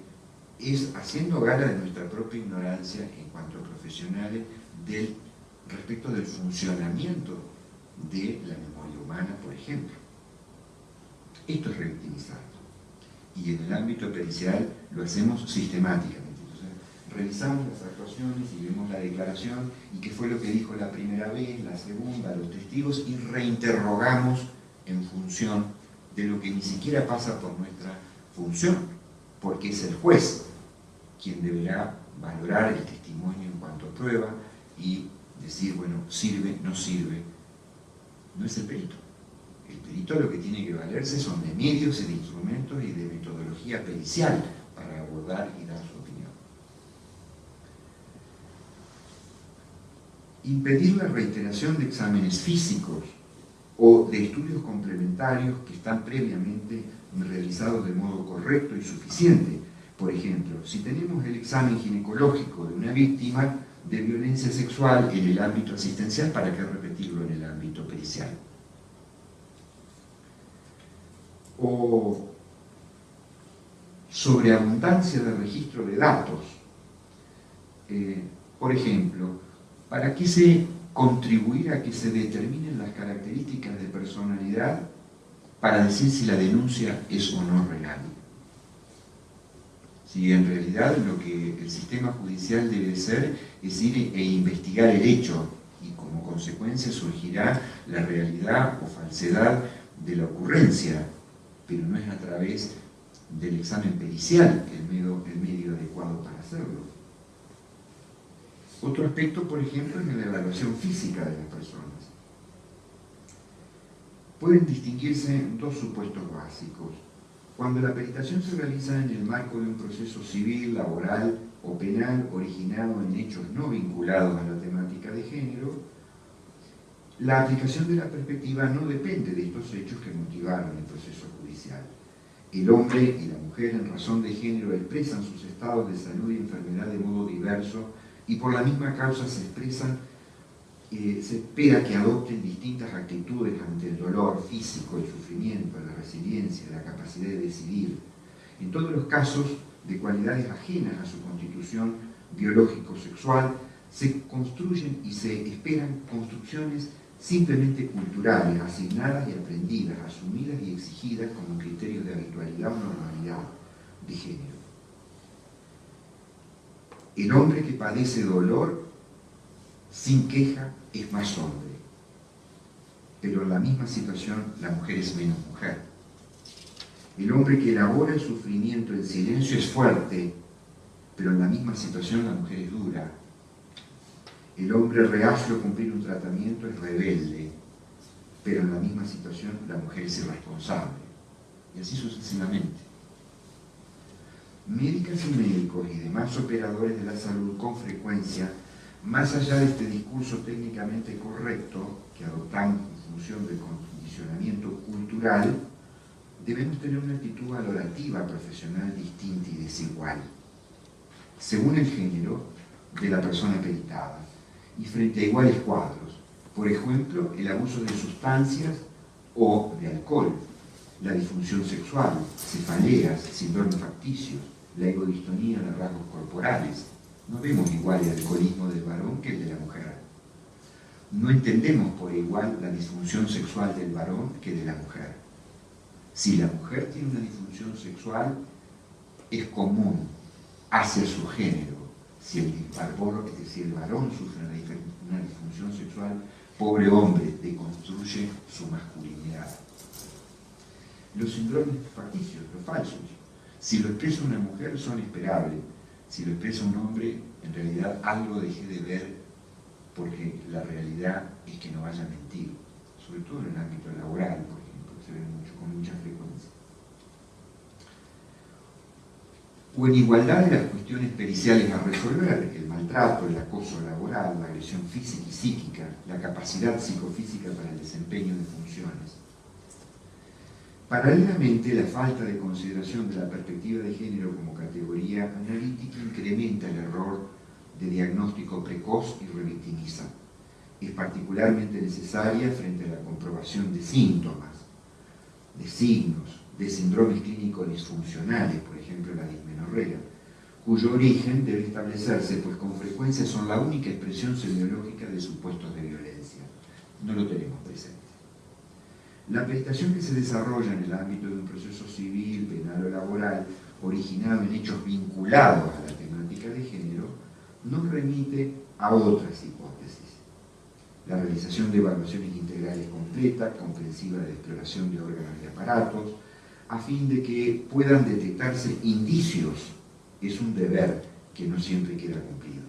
es haciendo gala de nuestra propia ignorancia en cuanto a profesionales respecto del funcionamiento de la memoria humana, por ejemplo. Esto es revictimizar. Y en el ámbito pericial lo hacemos sistemáticamente. Entonces, revisamos las actuaciones y vemos la declaración y qué fue lo que dijo la primera vez, la segunda, los testigos, y reinterrogamos en función de lo que ni siquiera pasa por nuestra función, porque es el juez quien deberá valorar el testimonio en cuanto a prueba y decir, bueno, sirve, no sirve. No es el perito. El perito lo que tiene que valerse son de medios y de instrumentos y de metodología pericial para abordar y dar su opinión. Impedir la reiteración de exámenes físicos o de estudios complementarios que están previamente realizados de modo correcto y suficiente. Por ejemplo, si tenemos el examen ginecológico de una víctima de violencia sexual en el ámbito asistencial, ¿para qué repetirlo en el ámbito pericial? O sobreabundancia de registro de datos. Por ejemplo, ¿para qué se contribuir a que se determinen las características de personalidad para decir si la denuncia es o no real? Si en realidad lo que el sistema judicial debe ser es ir e investigar el hecho, y como consecuencia surgirá la realidad o falsedad de la ocurrencia, pero no es a través del examen pericial el medio adecuado para hacerlo. Otro aspecto, por ejemplo, es la evaluación física de las personas. Pueden distinguirse dos supuestos básicos. Cuando la peritación se realiza en el marco de un proceso civil, laboral o penal originado en hechos no vinculados a la temática de género, la aplicación de la perspectiva no depende de estos hechos que motivaron el proceso judicial. El hombre y la mujer en razón de género expresan sus estados de salud y enfermedad de modo diverso y por la misma causa se espera que adopten distintas actitudes ante el dolor físico, el sufrimiento, la resiliencia, la capacidad de decidir. En todos los casos de cualidades ajenas a su constitución biológico-sexual, se construyen y se esperan construcciones simplemente culturales, asignadas y aprendidas, asumidas y exigidas como criterios de habitualidad o normalidad de género. El hombre que padece dolor sin queja es más hombre, pero en la misma situación la mujer es menos mujer. El hombre que elabora el sufrimiento en silencio es fuerte, pero en la misma situación la mujer es dura. El hombre reacio a cumplir un tratamiento es rebelde, pero en la misma situación la mujer es irresponsable. Y así sucesivamente. Médicas y médicos y demás operadores de la salud con frecuencia, más allá de este discurso técnicamente correcto que adoptamos en función del condicionamiento cultural, debemos tener una actitud valorativa profesional distinta y desigual, según el género de la persona peritada y frente a iguales cuadros, por ejemplo, el abuso de sustancias o de alcohol, la disfunción sexual, cefaleas, síndromes facticios, la egodistonía de rasgos corporales. No vemos igual el alcoholismo del varón que el de la mujer. No entendemos por igual la disfunción sexual del varón que de la mujer. Si la mujer tiene una disfunción sexual, es común hacia su género. Si el varón sufre una disfunción sexual, pobre hombre, deconstruye su masculinidad. Los síndromes facticios, los falsos, si lo expresa una mujer son esperables, si lo expresa un hombre, en realidad algo dejé de ver, porque la realidad es que no vaya a mentir, sobre todo en el ámbito laboral, por ejemplo, se ve con mucha frecuencia. O en igualdad de las cuestiones periciales a resolver, el maltrato, el acoso laboral, la agresión física y psíquica, la capacidad psicofísica para el desempeño de funciones. Paralelamente, la falta de consideración de la perspectiva de género como categoría analítica incrementa el error de diagnóstico precoz y revictimiza. Es particularmente necesaria frente a la comprobación de síntomas, de signos, de síndromes clínicos disfuncionales, por ejemplo la dismenorrea, cuyo origen debe establecerse, pues con frecuencia son la única expresión semiológica de supuestos de violencia. No lo tenemos presente. La peritación que se desarrolla en el ámbito de un proceso civil, penal o laboral, originado en hechos vinculados a la temática de género, nos remite a otras hipótesis. La realización de evaluaciones integrales completas, comprensivas de exploración de órganos y aparatos, a fin de que puedan detectarse indicios, es un deber que no siempre queda cumplido.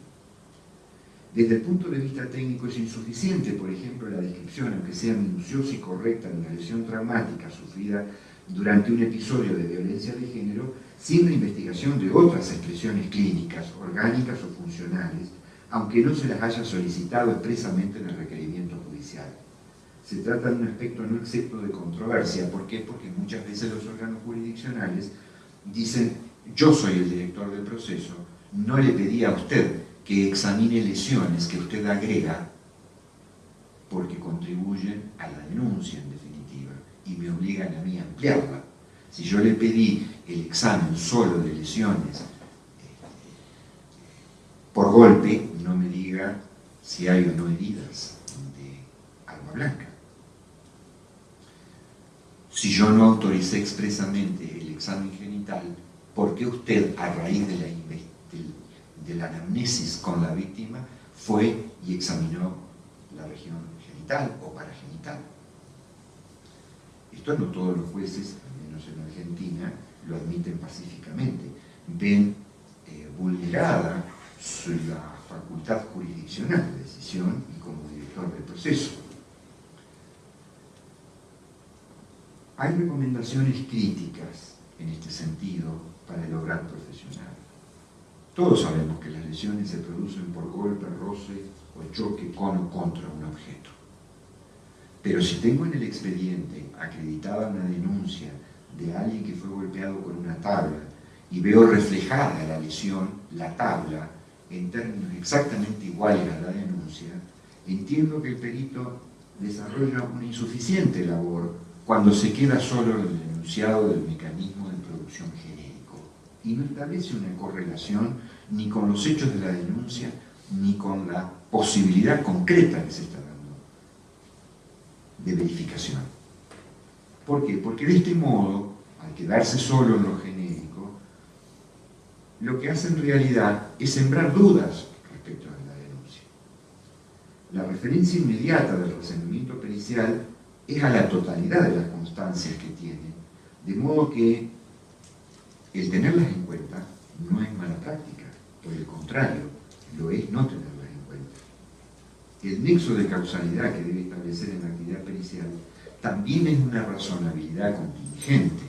Desde el punto de vista técnico es insuficiente, por ejemplo, la descripción, aunque sea minuciosa y correcta, de una lesión traumática sufrida durante un episodio de violencia de género, sin la investigación de otras expresiones clínicas, orgánicas o funcionales, aunque no se las haya solicitado expresamente en el requerimiento judicial. Se trata de un aspecto no exento de controversia. ¿Por qué? Porque muchas veces los órganos jurisdiccionales dicen: yo soy el director del proceso, no le pedí a usted que examine lesiones que usted agrega porque contribuyen a la denuncia en definitiva y me obligan a mí a ampliarla. Si yo le pedí el examen solo de lesiones por golpe, no me diga si hay o no heridas de arma blanca. Si yo no autoricé expresamente el examen genital, ¿por qué usted, a raíz de la anamnesis con la víctima, fue y examinó la región genital o paragenital? Esto no todos los jueces, al menos en Argentina, lo admiten pacíficamente. Ven vulnerada la facultad jurisdiccional de decisión y como director del proceso. Hay recomendaciones críticas en este sentido para el obrar profesional. Todos sabemos que las lesiones se producen por golpe, roce o choque con o contra un objeto. Pero si tengo en el expediente acreditada una denuncia de alguien que fue golpeado con una tabla y veo reflejada la lesión, la tabla, en términos exactamente iguales a la denuncia, entiendo que el perito desarrolla una insuficiente labor cuando se queda solo en el enunciado del mecanismo de producción genérico y no establece una correlación ni con los hechos de la denuncia ni con la posibilidad concreta que se está dando de verificación. ¿Por qué? Porque de este modo, al quedarse solo en lo genérico, lo que hace en realidad es sembrar dudas respecto a la denuncia. La referencia inmediata del razonamiento pericial es a la totalidad de las constancias que tiene, de modo que el tenerlas en cuenta no es mala práctica, por el contrario, lo es no tenerlas en cuenta. El nexo de causalidad que debe establecer en la actividad pericial también es una razonabilidad contingente,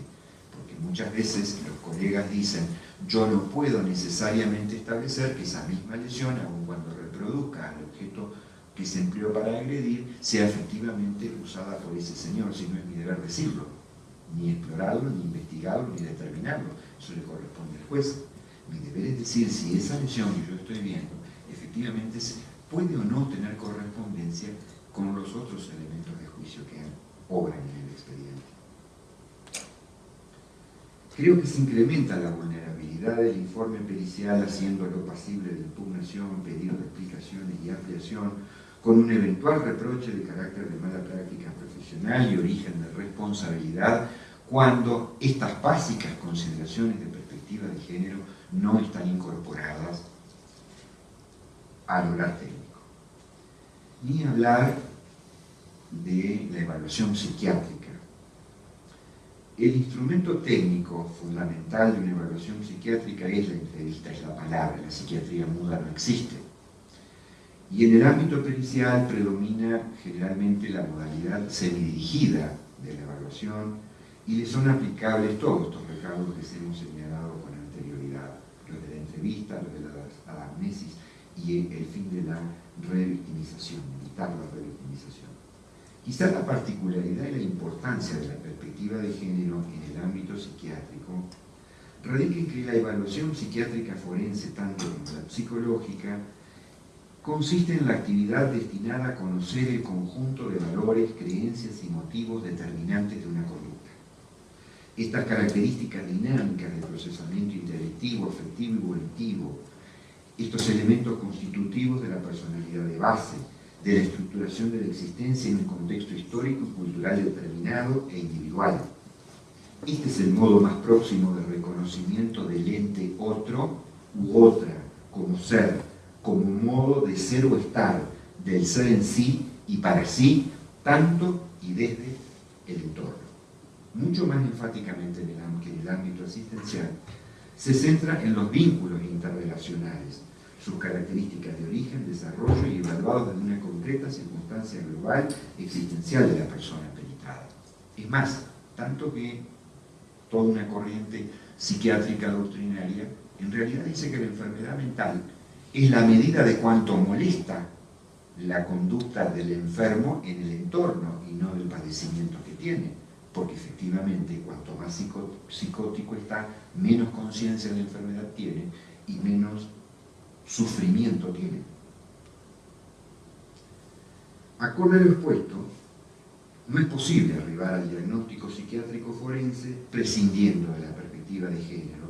porque muchas veces los colegas dicen yo no puedo necesariamente establecer que esa misma lesión, aun cuando reproduzca al objeto que se empleó para agredir, sea efectivamente usada por ese señor, si no es mi deber decirlo, ni explorarlo, ni investigarlo, ni determinarlo, eso le corresponde al juez. Mi deber es decir si esa lesión que yo estoy viendo efectivamente puede o no tener correspondencia con los otros elementos de juicio que obran en el expediente. Creo que se incrementa la vulnerabilidad del informe pericial haciéndolo pasible de impugnación, pedido de explicaciones y ampliación con un eventual reproche de carácter de mala práctica profesional y origen de responsabilidad cuando estas básicas consideraciones de perspectiva de género no están incorporadas al orar técnico. Ni hablar de la evaluación psiquiátrica. El instrumento técnico fundamental de una evaluación psiquiátrica es la entrevista, es la palabra, la psiquiatría muda no existe. Y en el ámbito pericial predomina generalmente la modalidad semidirigida de la evaluación y le son aplicables todos estos recaudos que se hemos señalado con anterioridad, los de la entrevista, los de la anamnesis y el fin de la revictimización, evitar la revictimización. Quizá la particularidad y la importancia de la perspectiva de género en el ámbito psiquiátrico radica en que la evaluación psiquiátrica forense, tanto como la psicológica, consiste en la actividad destinada a conocer el conjunto de valores, creencias y motivos determinantes de una conducta. Estas características dinámicas de procesamiento intelectivo, afectivo y volitivo, estos elementos constitutivos de la personalidad de base, de la estructuración de la existencia en un contexto histórico y cultural determinado e individual. Este es el modo más próximo de reconocimiento del ente otro u otra como ser, como un modo de ser o estar, del ser en sí y para sí, tanto y desde el entorno. Mucho más enfáticamente que en el ámbito asistencial, se centra en los vínculos interrelacionales, sus características de origen, desarrollo y evaluados desde una concreta circunstancia global existencial de la persona peritada. Es más, tanto que toda una corriente psiquiátrica doctrinaria en realidad dice que la enfermedad mental es la medida de cuánto molesta la conducta del enfermo en el entorno y no del padecimiento que tiene, porque efectivamente cuanto más psicótico está, menos conciencia de la enfermedad tiene y menos sufrimiento tiene. Acorde a lo expuesto, no es posible arribar al diagnóstico psiquiátrico forense prescindiendo de la perspectiva de género,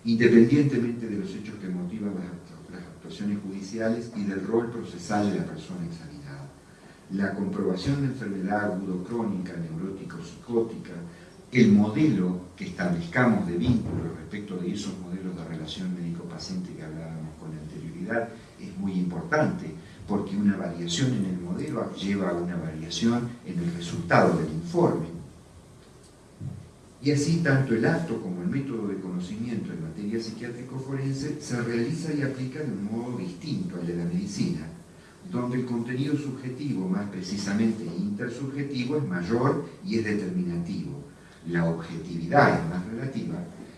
independientemente de los hechos que motivan las actuaciones judiciales y del rol procesal de la persona examinada. La comprobación de enfermedad agudo-crónica, neurótico-psicótica, el modelo que establezcamos de vínculo respecto de esos modelos de relación médico-paciente que hablábamos con anterioridad es muy importante, porque una variación en el modelo lleva a una variación en el resultado del informe. Y así, tanto el acto como el método de conocimiento en materia psiquiátrico-forense se realiza y aplica de un modo distinto al de la medicina, donde el contenido subjetivo, más precisamente intersubjetivo, es mayor y es determinativo, la objetividad es más relativa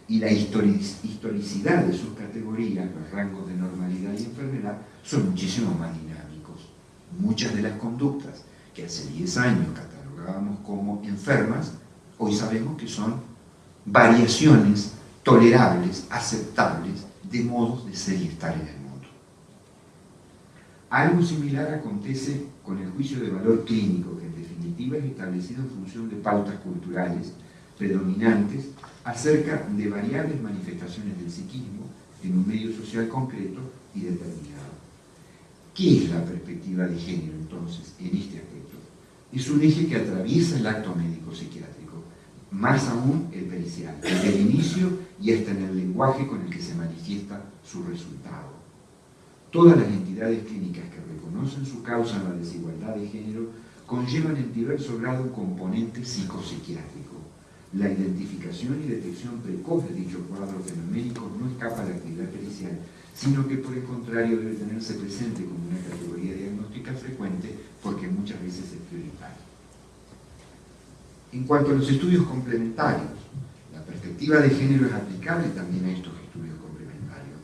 y la historicidad de sus categorías, los rangos de normalidad y enfermedad, son muchísimo más dinámicos. Muchas de las conductas que hace 10 años catalogábamos como enfermas, hoy sabemos que son variaciones tolerables, aceptables, de modos de ser y estar en el mundo. Algo similar acontece con el juicio de valor clínico, que en definitiva es establecido en función de pautas culturales predominantes acerca de variables manifestaciones del psiquismo en un medio social concreto y determinado. ¿Qué es la perspectiva de género, entonces, en este aspecto? Es un eje que atraviesa el acto médico-psiquiátrico, más aún el pericial, desde el inicio y hasta en el lenguaje con el que se manifiesta su resultado. Todas las entidades clínicas que reconocen su causa en la desigualdad de género conllevan en diverso grado un componente psicopsiquiátrico. La identificación y detección precoz de dicho cuadro fenoménico no escapa a la actividad pericial, sino que por el contrario debe tenerse presente como una categoría diagnóstica frecuente porque muchas veces es prioritaria. En cuanto a los estudios complementarios, la perspectiva de género es aplicable también a estos estudios complementarios.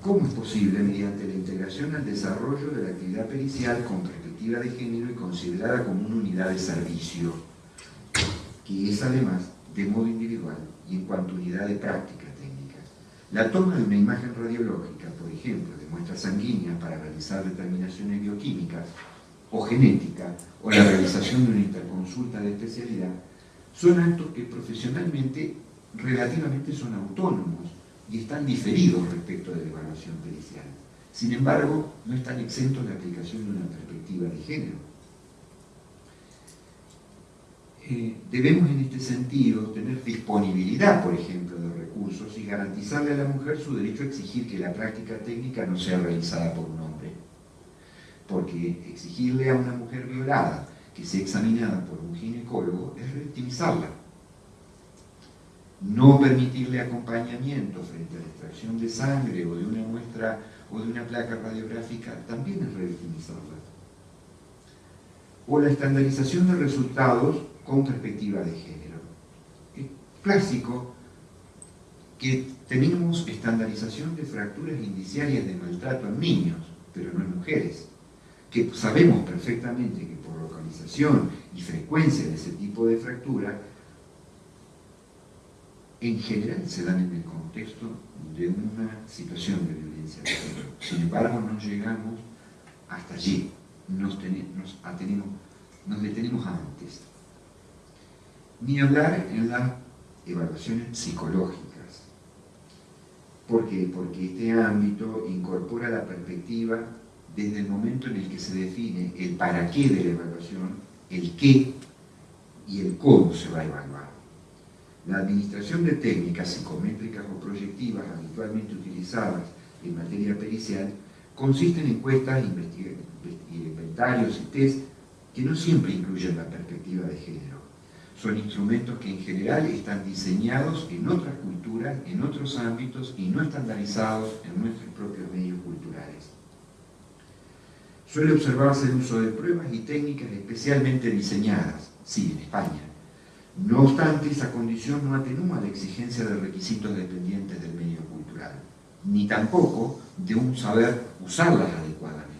¿Cómo es posible mediante la integración al desarrollo de la actividad pericial con perspectiva de género y considerada como una unidad de servicio, que es además de modo individual y en cuanto a unidad de práctica técnica? La toma de una imagen radiológica, por ejemplo, de muestras sanguíneas para realizar determinaciones bioquímicas o genética, o la realización de una interconsulta de especialidad, son actos que profesionalmente relativamente son autónomos y están diferidos respecto de la evaluación pericial. Sin embargo, no están exentos de aplicación de una perspectiva de género. Debemos en este sentido tener disponibilidad, por ejemplo, de recursos y garantizarle a la mujer su derecho a exigir que la práctica técnica no sea realizada por un hombre. Porque exigirle a una mujer violada que sea examinada por un ginecólogo es revictimizarla. No permitirle acompañamiento frente a la extracción de sangre o de una muestra o de una placa radiográfica también es revictimizarla. O la estandarización de resultados con perspectiva de género. Es clásico que tenemos estandarización de fracturas indiciarias de maltrato en niños, pero no en mujeres, que sabemos perfectamente que por localización y frecuencia de ese tipo de fractura, en general se dan en el contexto de una situación de violencia de género. Sin embargo, no llegamos hasta allí, nos detenemos antes. Ni hablar en las evaluaciones psicológicas. ¿Por qué? Porque este ámbito incorpora la perspectiva desde el momento en el que se define el para qué de la evaluación, el qué y el cómo se va a evaluar. La administración de técnicas psicométricas o proyectivas habitualmente utilizadas en materia pericial consiste en encuestas, inventarios y test que no siempre incluyen la perspectiva de género. Son instrumentos que en general están diseñados en otras culturas, en otros ámbitos y no estandarizados en nuestros propios medios culturales. Suele observarse el uso de pruebas y técnicas especialmente diseñadas, sí, en España. No obstante, esa condición no atenúa la exigencia de requisitos dependientes del medio cultural, ni tampoco de un saber usarlas adecuadamente.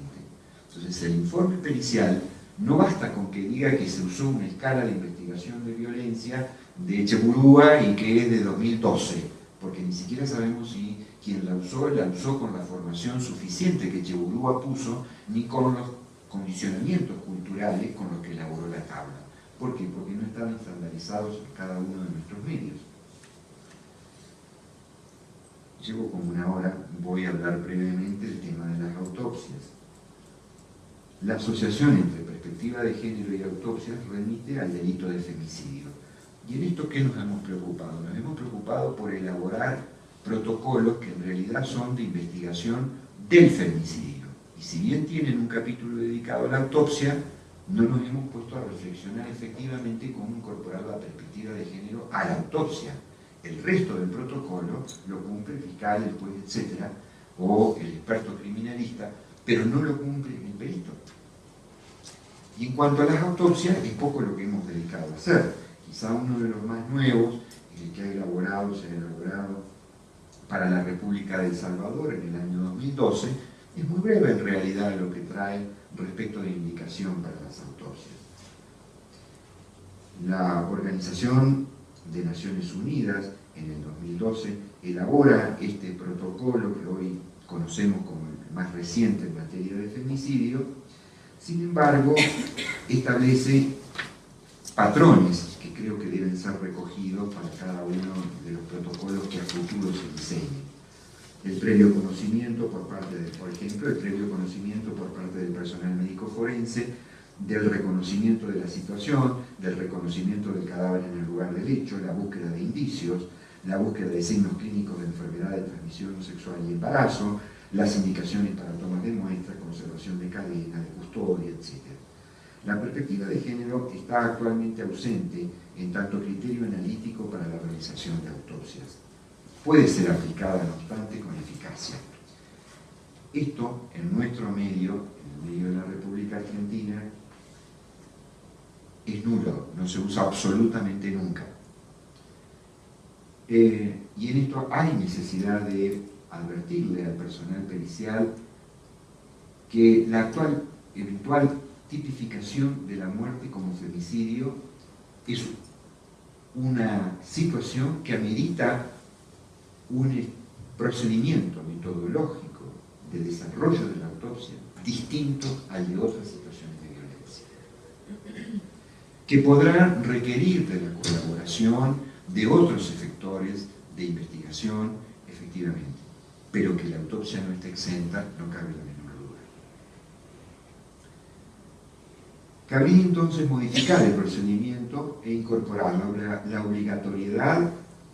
Entonces, el informe pericial no basta con que diga que se usó una escala de investigación de violencia de Echeburúa y que es de 2012, porque ni siquiera sabemos si quien la usó con la formación suficiente que Echeburúa puso, ni con los condicionamientos culturales con los que elaboró la tabla. ¿Por qué? Porque no estaban estandarizados en cada uno de nuestros medios. Llevo como una hora, voy a hablar brevemente del tema de las autopsias. La asociación entre perspectiva de género y autopsias remite al delito de femicidio. ¿Y en esto qué nos hemos preocupado? Nos hemos preocupado por elaborar protocolos que en realidad son de investigación del femicidio. Y si bien tienen un capítulo dedicado a la autopsia, no nos hemos puesto a reflexionar efectivamente cómo incorporar la perspectiva de género a la autopsia. El resto del protocolo lo cumple el fiscal, el juez, etc., o el experto criminalista, pero no lo cumple el perito. Y en cuanto a las autopsias, es poco lo que hemos dedicado a hacer. Quizá uno de los más nuevos, el que se ha elaborado para la República de El Salvador en el año 2012, es muy breve en realidad lo que trae respecto de indicación para las autopsias. La Organización de Naciones Unidas en el 2012 elabora este protocolo que hoy conocemos como el más reciente en materia de femicidio. Sin embargo, establece patrones que creo que deben ser recogidos para cada uno de los protocolos que a futuro se diseñen. El previo conocimiento por parte de, por ejemplo, el previo conocimiento por parte del personal médico forense, del reconocimiento de la situación, del reconocimiento del cadáver en el lugar del hecho, la búsqueda de indicios, la búsqueda de signos clínicos de enfermedad de transmisión sexual y embarazo, las indicaciones para tomas de muestras, conservación de cadena, de custodia, etc. La perspectiva de género está actualmente ausente en tanto criterio analítico para la realización de autopsias. Puede ser aplicada, no obstante, con eficacia. Esto, en nuestro medio, en el medio de la República Argentina, es nulo, no se usa absolutamente nunca. Y en esto hay necesidad de advertirle al personal pericial que la actual eventual tipificación de la muerte como femicidio es una situación que amerita un procedimiento metodológico de desarrollo de la autopsia distinto al de otras situaciones de violencia, que podrá requerir de la colaboración de otros efectores de investigación, efectivamente, pero que la autopsia no esté exenta, no cabe la menor duda. Cabría entonces modificar el procedimiento e incorporar la obligatoriedad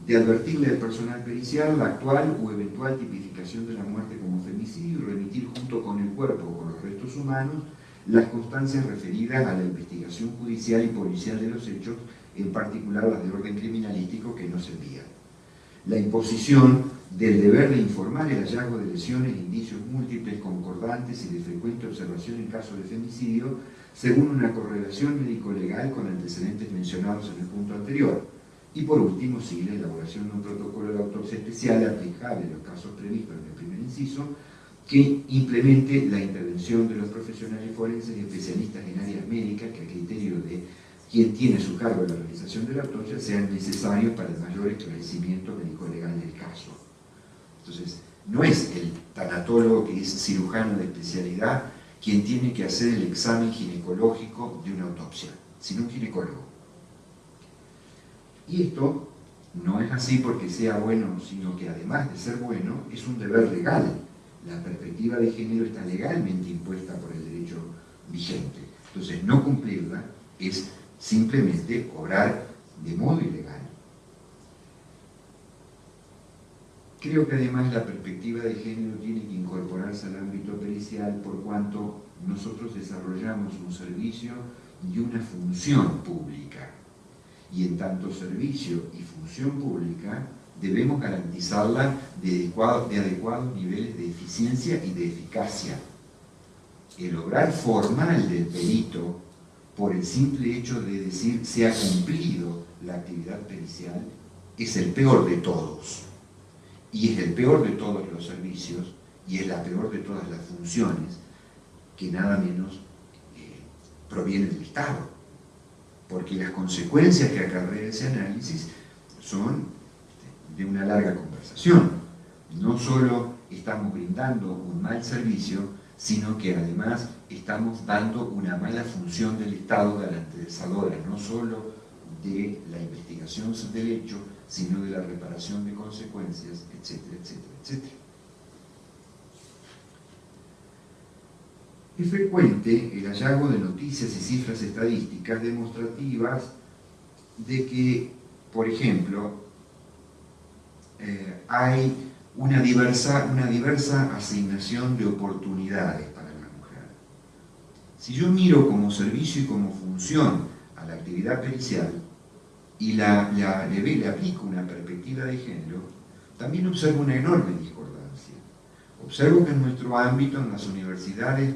de advertirle al personal pericial la actual o eventual tipificación de la muerte como femicidio y remitir junto con el cuerpo o con los restos humanos las constancias referidas a la investigación judicial y policial de los hechos, en particular las de orden criminalístico que nos envían. La imposición del deber de informar el hallazgo de lesiones e indicios múltiples, concordantes y de frecuente observación en caso de femicidio, según una correlación médico-legal con antecedentes mencionados en el punto anterior. Y por último, sigue la elaboración de un protocolo de autopsia especial aplicable en los casos previstos en el primer inciso, que implemente la intervención de los profesionales forenses y especialistas en áreas médicas que a criterio de quien tiene a su cargo la realización de la autopsia sean necesarios para el mayor esclarecimiento médico-legal del caso. Entonces, no es el tanatólogo que es cirujano de especialidad quien tiene que hacer el examen ginecológico de una autopsia, sino un ginecólogo. Y esto no es así porque sea bueno, sino que además de ser bueno, es un deber legal. La perspectiva de género está legalmente impuesta por el derecho vigente. Entonces, no cumplirla es simplemente obrar de modo ilegal. Creo que además la perspectiva de género tiene que incorporarse al ámbito pericial por cuanto nosotros desarrollamos un servicio y una función pública. Y en tanto servicio y función pública debemos garantizarla de adecuados niveles de eficiencia y de eficacia. El obrar formal del perito, por el simple hecho de decir se ha cumplido la actividad pericial, es el peor de todos. Y es el peor de todos los servicios y es la peor de todas las funciones que nada menos proviene del Estado. Porque las consecuencias que acarrea ese análisis son de una larga conversación. No solo estamos brindando un mal servicio, sino que además estamos dando una mala función del Estado garantizadora, no solo de la investigación del hecho, sino de la reparación de consecuencias, etcétera, etcétera, etcétera. Es frecuente el hallazgo de noticias y cifras estadísticas demostrativas de que, por ejemplo, hay una diversa asignación de oportunidades para la mujer. Si yo miro como servicio y como función a la actividad pericial y le aplico una perspectiva de género, también observo una enorme discordancia. Observo que en nuestro ámbito, en las universidades,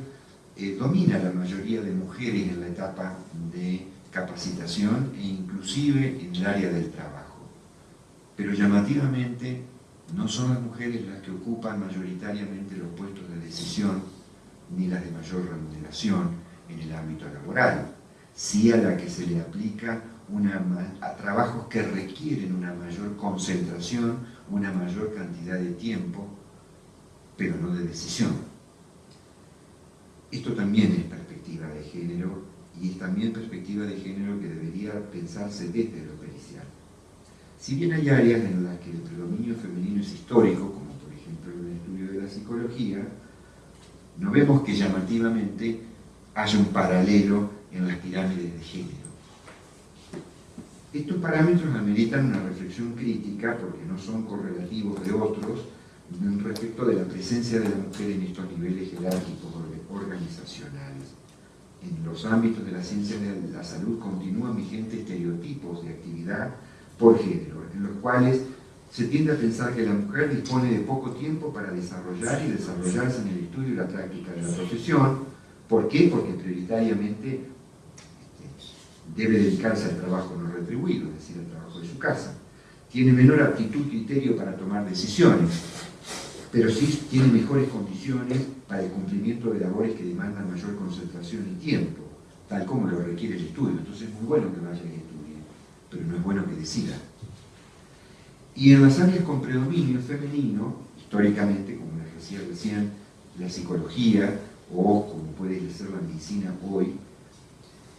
domina la mayoría de mujeres en la etapa de capacitación e inclusive en el área del trabajo. Pero llamativamente no son las mujeres las que ocupan mayoritariamente los puestos de decisión ni las de mayor remuneración en el ámbito laboral, sí a la que se le aplica a trabajos que requieren una mayor concentración, una mayor cantidad de tiempo, pero no de decisión. Esto también es perspectiva de género, y es también perspectiva de género que debería pensarse desde lo pericial. Si bien hay áreas en las que el predominio femenino es histórico, como por ejemplo en el estudio de la psicología, no vemos que llamativamente haya un paralelo en las pirámides de género. Estos parámetros ameritan una reflexión crítica porque no son correlativos de otros respecto de la presencia de la mujer en estos niveles jerárquicos organizacionales. En los ámbitos de la ciencia de la salud continúan vigentes estereotipos de actividad por género, en los cuales se tiende a pensar que la mujer dispone de poco tiempo para desarrollar y desarrollarse en el estudio y la práctica de la profesión. ¿Por qué? Porque prioritariamente debe dedicarse al trabajo no retribuido, es decir, al trabajo de su casa. Tiene menor aptitud y criterio para tomar decisiones, pero sí tiene mejores condiciones para el cumplimiento de labores que demandan mayor concentración y tiempo, tal como lo requiere el estudio. Entonces es muy bueno que vaya y estudie, pero no es bueno que decida. Y en las áreas con predominio femenino, históricamente, como les decía recién, la psicología, o como puede ser la medicina hoy,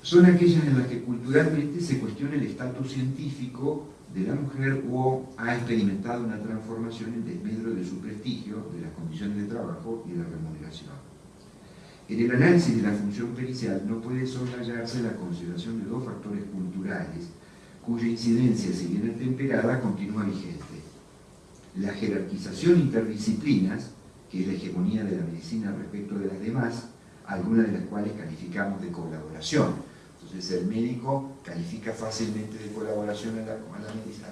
son aquellas en las que culturalmente se cuestiona el estatus científico de la mujer o ha experimentado una transformación en desmedro de su prestigio, de las condiciones de trabajo y de la remuneración. En el análisis de la función pericial no puede soslayarse la consideración de dos factores culturales cuya incidencia, si bien atemperada, continúa vigente. La jerarquización interdisciplinas, que es la hegemonía de la medicina respecto de las demás, algunas de las cuales calificamos de colaboración. Entonces el médico califica fácilmente de colaboración a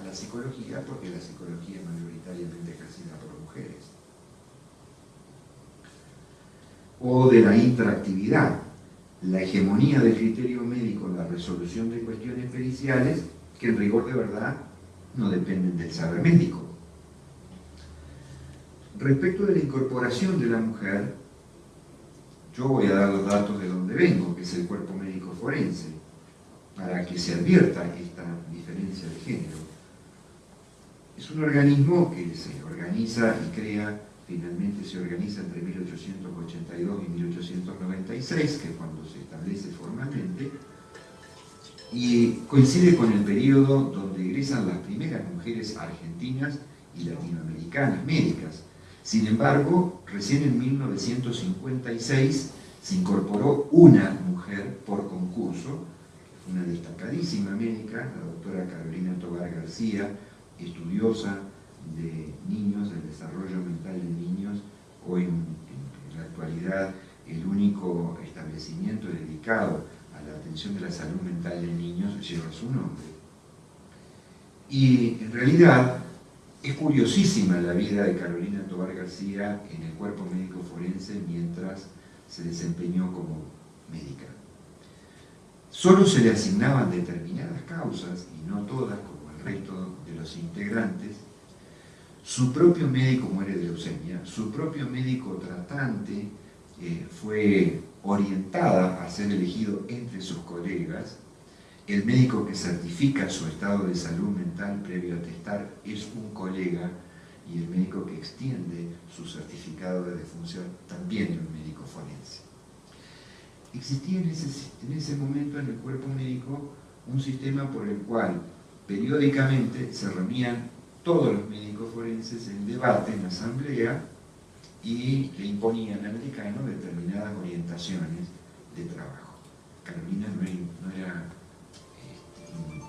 la psicología porque la psicología es mayoritariamente ejercida por mujeres. O de la interactividad, la hegemonía del criterio médico en la resolución de cuestiones periciales que en rigor de verdad no dependen del saber médico. Respecto de la incorporación de la mujer, yo voy a dar los datos de donde vengo, que es el cuerpo médico forense, para que se advierta esta diferencia de género. Es un organismo que se organiza y crea, finalmente se organiza entre 1882 y 1896, que es cuando se establece formalmente, y coincide con el periodo donde egresan las primeras mujeres argentinas y latinoamericanas médicas. Sin embargo, recién en 1956 se incorporó una mujer por concurso, una destacadísima médica, la doctora Carolina Tobar García, estudiosa de niños, del desarrollo mental de niños, hoy en la actualidad el único establecimiento dedicado a la atención de la salud mental de niños lleva su nombre. Y en realidad es curiosísima la vida de Carolina Tobar García en el cuerpo médico forense mientras se desempeñó como médica. Solo se le asignaban determinadas causas, y no todas como el resto de los integrantes. Su propio médico muere de leucemia, su propio médico tratante fue orientada a ser elegido entre sus colegas. El médico que certifica su estado de salud mental previo a testar es un colega, y el médico que extiende su certificado de defunción también es un médico forense. Existía en ese momento en el cuerpo médico un sistema por el cual periódicamente se reunían todos los médicos forenses en debate, en asamblea, y le imponían al decano determinadas orientaciones de trabajo. Carolina no era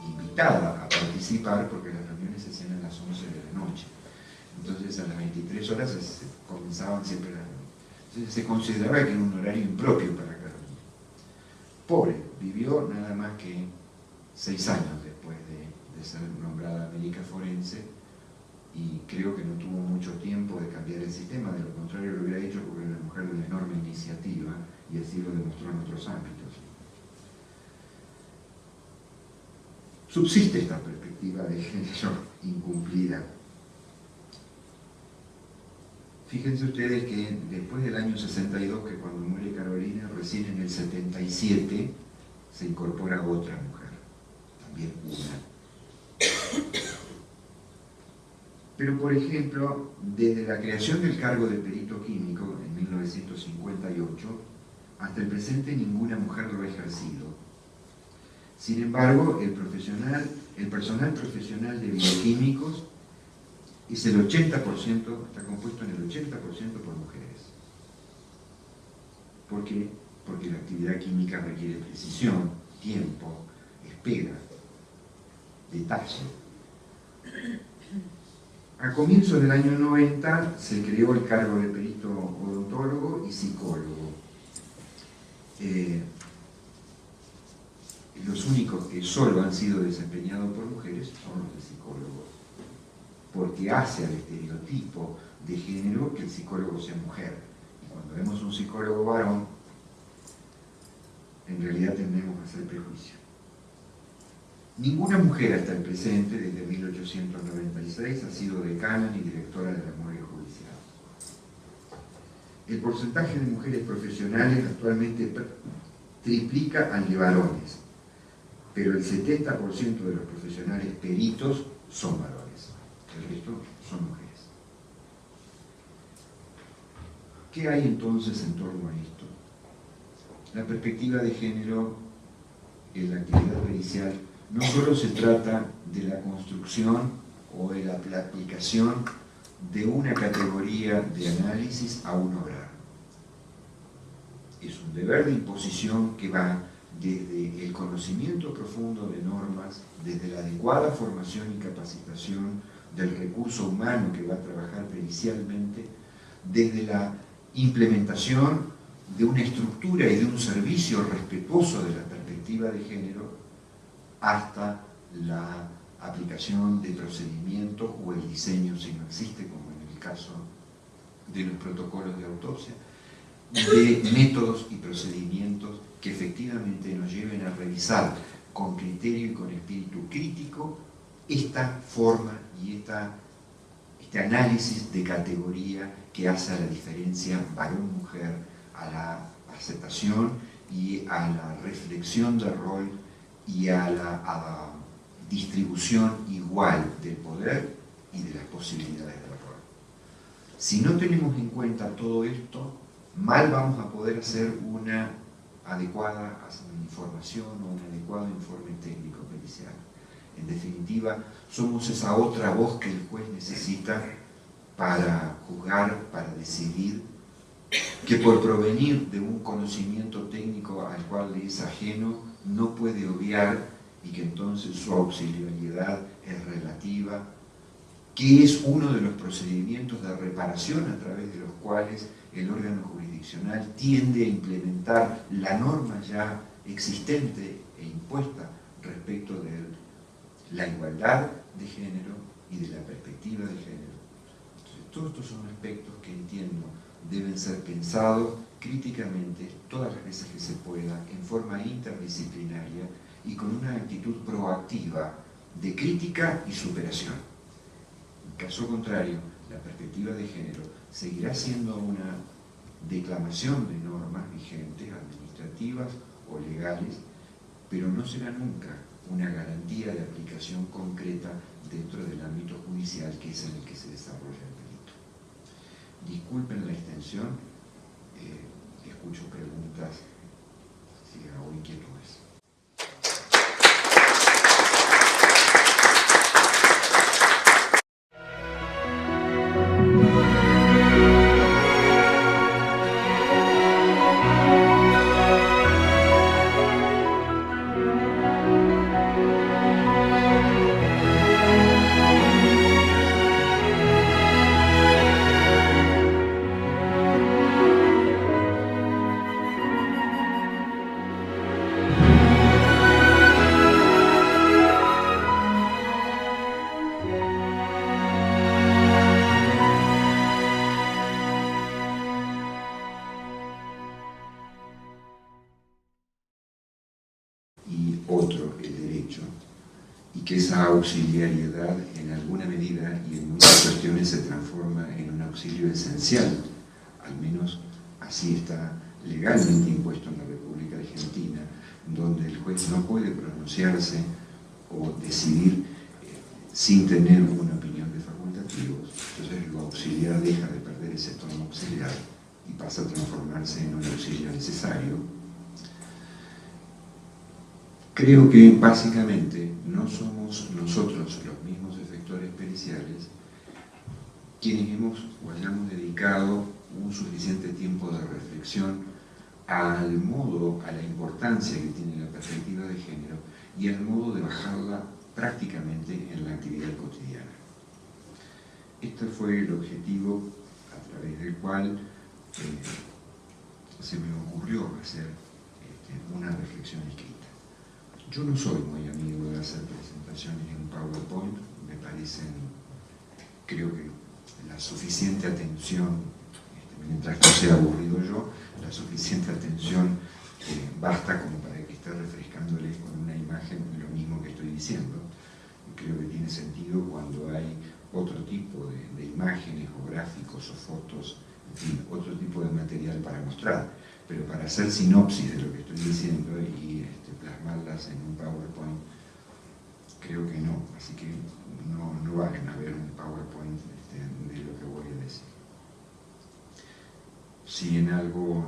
invitada a participar porque las reuniones se hacían a las 11 de la noche. Entonces a las 23 horas comenzaban siempre las reuniones. Entonces se consideraba que era un horario impropio para Carolina. Pobre, vivió nada más que 6 años después de ser nombrada médica forense, y creo que no tuvo mucho tiempo de cambiar el sistema, de lo contrario lo hubiera hecho porque era una mujer de una enorme iniciativa, y así lo demostró en otros ámbitos. subsiste esta perspectiva de género incumplida. Fíjense ustedes que después del año 62, que cuando muere Carolina, recién en el 77 se incorpora otra mujer, también una. Pero, por ejemplo, desde la creación del cargo de perito químico en 1958 hasta el presente ninguna mujer lo ha ejercido. Sin embargo, el personal profesional de bioquímicos es el 80%, está compuesto en el 80% por mujeres. ¿Por qué? Porque la actividad química requiere precisión, tiempo, espera, detalle. A comienzos del año 90 se creó el cargo de perito odontólogo y psicólogo. Los únicos que solo han sido desempeñados por mujeres son los de psicólogos, porque hace al estereotipo de género que el psicólogo sea mujer. Y cuando vemos un psicólogo varón, en realidad tendemos a hacer prejuicio. Ninguna mujer hasta el presente, desde 1896, ha sido decana ni directora de la morgue judicial. El porcentaje de mujeres profesionales actualmente triplica al de varones, pero el 70% de los profesionales peritos son varones, el resto son mujeres. ¿Qué hay entonces en torno a esto? La perspectiva de género en la actividad pericial no solo se trata de la construcción o de la aplicación de una categoría de análisis a un obrar. Es un deber de imposición que va desde el conocimiento profundo de normas, desde la adecuada formación y capacitación del recurso humano que va a trabajar pericialmente, desde la implementación de una estructura y de un servicio respetuoso de la perspectiva de género, hasta la aplicación de procedimientos o el diseño, si no existe, como en el caso de los protocolos de autopsia, de métodos y procedimientos que efectivamente nos lleven a revisar con criterio y con espíritu crítico esta forma y este análisis de categoría que hace a la diferencia varón-mujer, a la aceptación y a la reflexión del rol y a la distribución igual del poder y de las posibilidades del rol. Si no tenemos en cuenta todo esto, mal vamos a poder hacer una adecuada información o un adecuado informe técnico pericial. En definitiva, somos esa otra voz que el juez necesita para juzgar, para decidir, que por provenir de un conocimiento técnico al cual le es ajeno, no puede obviar, y que entonces su auxiliaridad es relativa, que es uno de los procedimientos de reparación a través de los cuales el órgano jurisdiccional tiende a implementar la norma ya existente e impuesta respecto de la igualdad de género y de la perspectiva de género. Entonces, todos estos son aspectos que entiendo deben ser pensados críticamente todas las veces que se pueda, en forma interdisciplinaria y con una actitud proactiva de crítica y superación. En caso contrario, la perspectiva de género seguirá siendo una declamación de normas vigentes, administrativas o legales, pero no será nunca una garantía de aplicación concreta dentro del ámbito judicial, que es en el que se desarrolla el delito. Disculpen la extensión, escucho preguntas o inquietudes. Y otro, el derecho. que esa auxiliariedad en alguna medida y en muchas cuestiones se transforma en un auxilio esencial, al menos así está legalmente impuesto en la República Argentina, donde el juez no puede pronunciarse o decidir sin tener una opinión de facultativos. Entonces lo auxiliar deja de perder ese tono auxiliar y pasa a transformarse en un auxilio necesario. Creo que básicamente no somos nosotros los mismos efectores periciales quienes hemos o hayamos dedicado un suficiente tiempo de reflexión al modo, a la importancia que tiene la perspectiva de género y al modo de bajarla prácticamente en la actividad cotidiana. Este fue el objetivo a través del cual se me ocurrió hacer una reflexión escrita. Yo no soy muy amigo de hacer presentaciones en PowerPoint, me parecen, creo que la suficiente atención, mientras no sea aburrido yo, la suficiente atención basta como para que esté refrescándoles con una imagen lo mismo que estoy diciendo. Creo que tiene sentido cuando hay otro tipo de imágenes o gráficos o fotos, en fin, otro tipo de material para mostrar, pero para hacer sinopsis de lo que estoy diciendo y plasmarlas en un PowerPoint, creo que no, así que no vayan a ver un PowerPoint de lo que voy a decir. Si en algo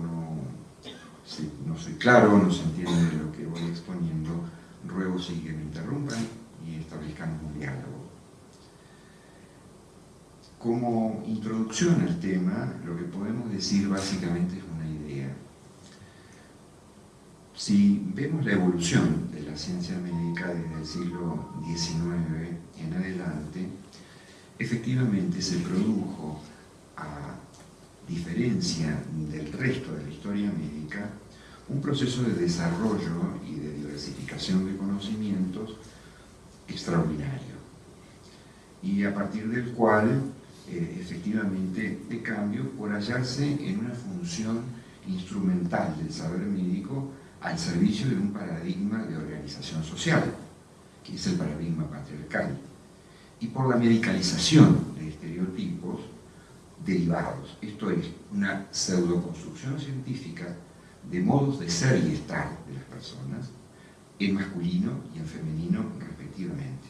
no soy claro, no se entiende lo que voy exponiendo, ruego sí que me interrumpan y establezcamos un diálogo. Como introducción al tema, lo que podemos decir básicamente es una idea. Si vemos la evolución de la ciencia médica desde el siglo XIX en adelante, efectivamente se produjo, a diferencia del resto de la historia médica, un proceso de desarrollo y de diversificación de conocimientos extraordinario, y a partir del cual efectivamente de cambio por hallarse en una función instrumental del saber médico al servicio de un paradigma de organización social, que es el paradigma patriarcal, y por la medicalización de estereotipos derivados, esto es, una pseudoconstrucción científica de modos de ser y estar de las personas, en masculino y en femenino respectivamente,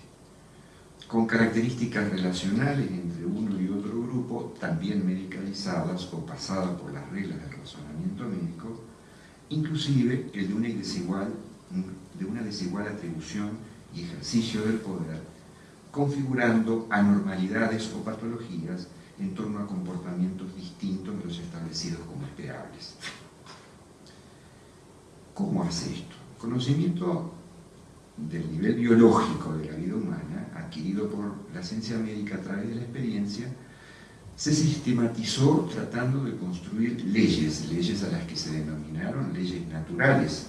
con características relacionales entre uno y otro grupo, también medicalizadas o pasadas por las reglas del razonamiento médico, inclusive el de una desigual atribución y ejercicio del poder, configurando anormalidades o patologías en torno a comportamientos distintos de los establecidos como esperables. ¿Cómo hace esto? Conocimiento del nivel biológico de la vida humana, adquirido por la ciencia médica a través de la experiencia, se sistematizó tratando de construir leyes a las que se denominaron leyes naturales,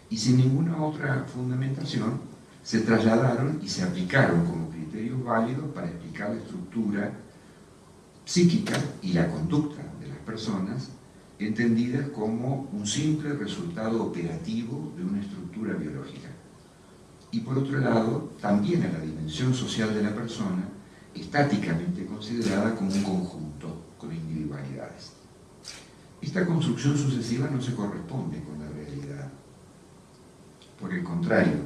y sin ninguna otra fundamentación se trasladaron y se aplicaron como criterios válidos para explicar la estructura psíquica y la conducta de las personas, entendidas como un simple resultado operativo de una estructura biológica. Y por otro lado, también a la dimensión social de la persona, estáticamente considerada como un conjunto con individualidades. Esta construcción sucesiva no se corresponde con la realidad. Por el contrario,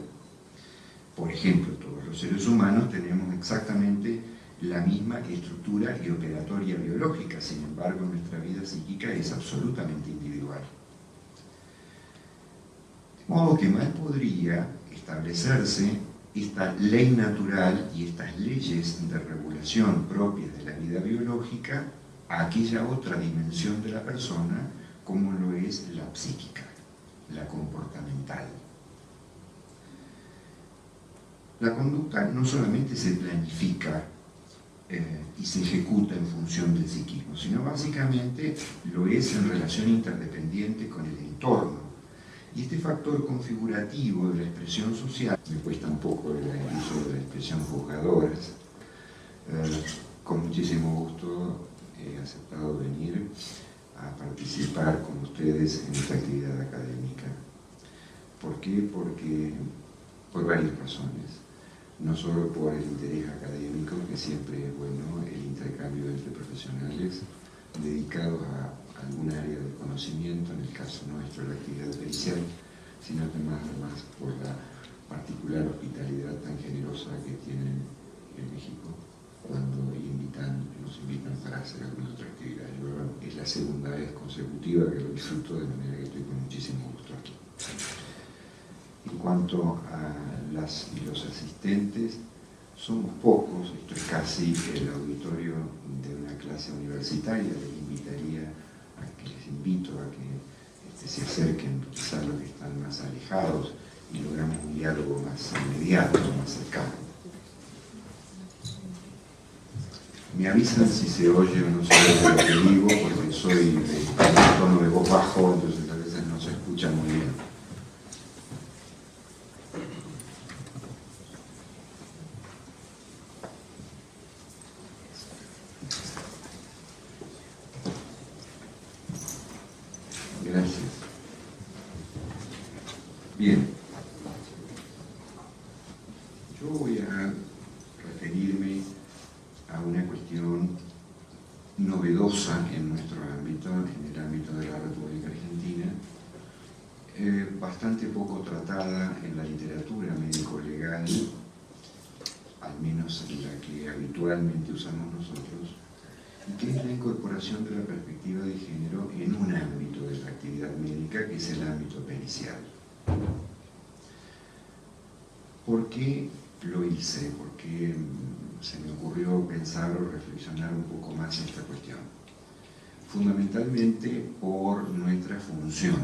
por ejemplo, todos los seres humanos tenemos exactamente la misma estructura y operatoria biológica, sin embargo nuestra vida psíquica es absolutamente individual. De modo que mal podría establecerse esta ley natural y estas leyes de regulación propias de la vida biológica a aquella otra dimensión de la persona como lo es la psíquica, la comportamental. La conducta no solamente se planifica y se ejecuta en función del psiquismo, sino básicamente lo es en relación interdependiente con el entorno. Y este factor configurativo de la expresión social, me cuesta un poco el uso de la expresión juzgadoras, con muchísimo gusto he aceptado venir a participar con ustedes en esta actividad académica. ¿Por qué? Porque, por varias razones. no solo por el interés académico, que siempre es bueno el intercambio entre profesionales dedicados a algún área de conocimiento, en el caso nuestro la actividad pericial, sino además por la particular hospitalidad tan generosa que tienen en México cuando nos invitan para hacer alguna otra actividad. Es la segunda vez consecutiva que lo disfruto, de manera que estoy con muchísimo gusto aquí. En cuanto a las y los asistentes, somos pocos, esto es casi el auditorio de una clase universitaria. Les invito a que se acerquen quizás los que están más alejados y logramos un diálogo más inmediato, más cercano. Me avisan si se oye o no se oye lo que digo, porque soy de tono de voz bajo, entonces a veces no se escucha muy bien. Gracias. Bien. Yo voy a referirme a una cuestión novedosa en nuestro ámbito, en el ámbito de la República Argentina, bastante poco tratada en la literatura médico-legal, al menos en la que habitualmente usamos nosotros, y que es la incorporación de la perspectiva de género en un ámbito de la actividad médica, que es el ámbito pericial. ¿Por qué lo hice? Porque se me ocurrió pensar o reflexionar un poco más esta cuestión. Fundamentalmente por nuestra función.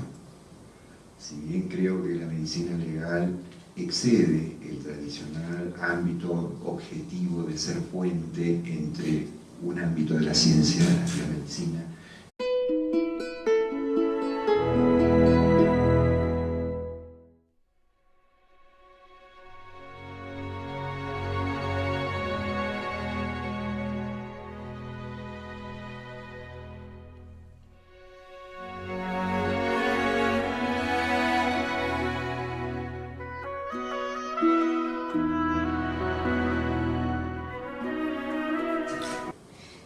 Si bien creo que la medicina legal excede el tradicional ámbito objetivo de ser puente entre un ámbito de la ciencia, la medicina,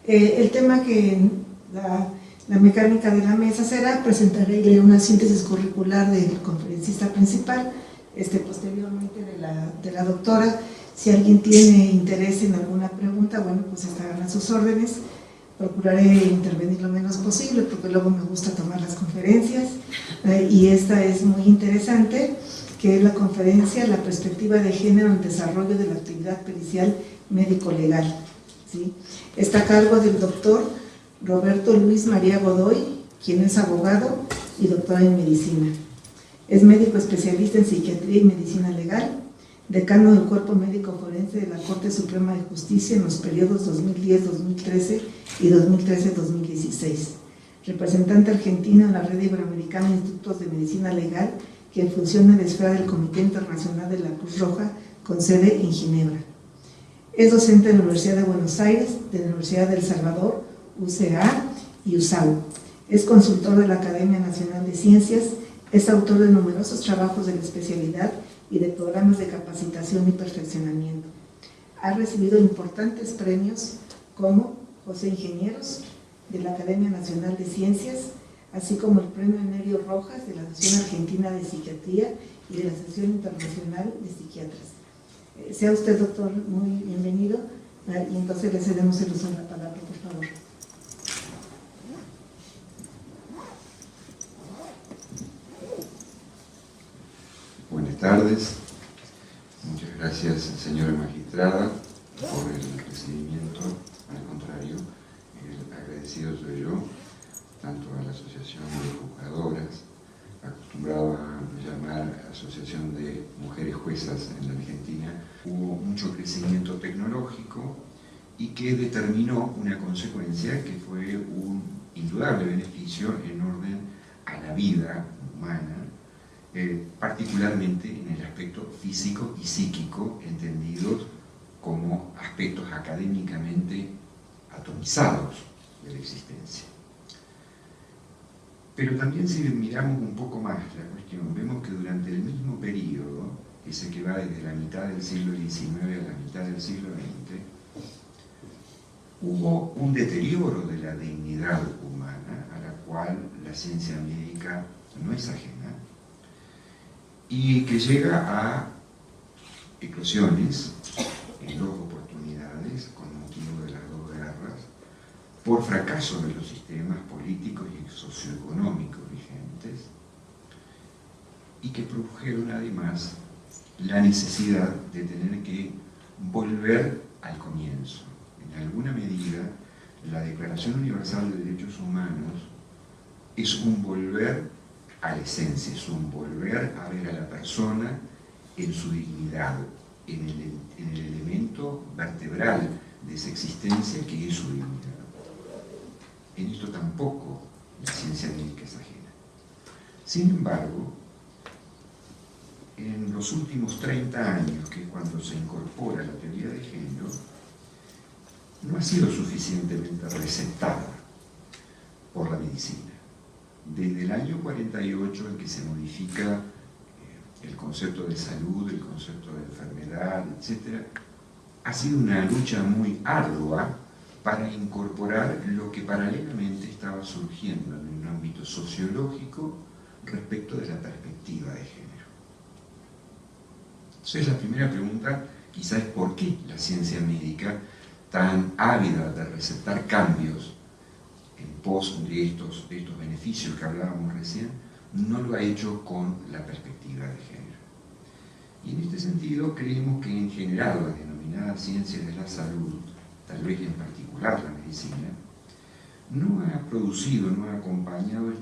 El tema que la mecánica de la mesa será presentaré una síntesis curricular del conferencista principal, posteriormente de la doctora. Si alguien tiene interés en alguna pregunta, bueno, pues estarán a sus órdenes. Procuraré intervenir lo menos posible porque luego me gusta tomar las conferencias, y esta es muy interesante, que es la conferencia La perspectiva de género en el desarrollo de la actividad pericial médico-legal. ¿Sí? Está a cargo del doctor Roberto Luis María Godoy, quien es abogado y doctor en medicina. Es médico especialista en psiquiatría y medicina legal, decano del Cuerpo Médico Forense de la Corte Suprema de Justicia en los periodos 2010-2013 y 2013-2016. Representante argentino en la Red Iberoamericana de Institutos de Medicina Legal, quien funciona en la esfera del Comité Internacional de la Cruz Roja, con sede en Ginebra. Es docente de la Universidad de Buenos Aires, de la Universidad de El Salvador, UCA y USAU. Es consultor de la Academia Nacional de Ciencias, es autor de numerosos trabajos de la especialidad y de programas de capacitación y perfeccionamiento. Ha recibido importantes premios como José Ingenieros de la Academia Nacional de Ciencias, así como el Premio Nerio Rojas de la Asociación Argentina de Psiquiatría y de la Asociación Internacional de Psiquiatras. Sea usted, doctor, muy bienvenido, y entonces le cedemos el uso de la palabra, por favor. Buenas tardes. Muchas gracias, señora magistrada, por el recibimiento. Al contrario, agradecido soy yo, tanto a la Asociación de Juzgadoras, acostumbrado a llamar Asociación de Mujeres Juezas en la Argentina. Hubo mucho crecimiento tecnológico y que determinó una consecuencia que fue un indudable beneficio en orden a la vida humana, particularmente en el aspecto físico y psíquico, entendidos como aspectos académicamente atomizados de la existencia. Pero también, si miramos un poco más la cuestión, vemos que durante el mismo periodo ese que va desde la mitad del siglo XIX a la mitad del siglo XX, hubo un deterioro de la dignidad humana, a la cual la ciencia médica no es ajena, y que llega a eclosiones en 2 oportunidades con motivo de las 2 guerras, por fracaso de los sistemas políticos y socioeconómicos vigentes, y que produjeron además la necesidad de tener que volver al comienzo. En alguna medida, la Declaración Universal de Derechos Humanos es un volver a la esencia, es un volver a ver a la persona en su dignidad, en el elemento vertebral de esa existencia que es su dignidad. En esto tampoco la ciencia médica es ajena. Sin embargo, en los últimos 30 años, que es cuando se incorpora la teoría de género, no ha sido suficientemente receptada por la medicina. Desde el año 48, en que se modifica el concepto de salud, el concepto de enfermedad, etc., ha sido una lucha muy ardua para incorporar lo que paralelamente estaba surgiendo en un ámbito sociológico respecto de la perspectiva de género. Entonces la primera pregunta quizá es ¿por qué la ciencia médica, tan ávida de receptar cambios en pos de estos beneficios que hablábamos recién, no lo ha hecho con la perspectiva de género? Y en este sentido creemos que en general las denominadas ciencias de la salud, tal vez en particular la medicina, no ha producido, no ha acompañado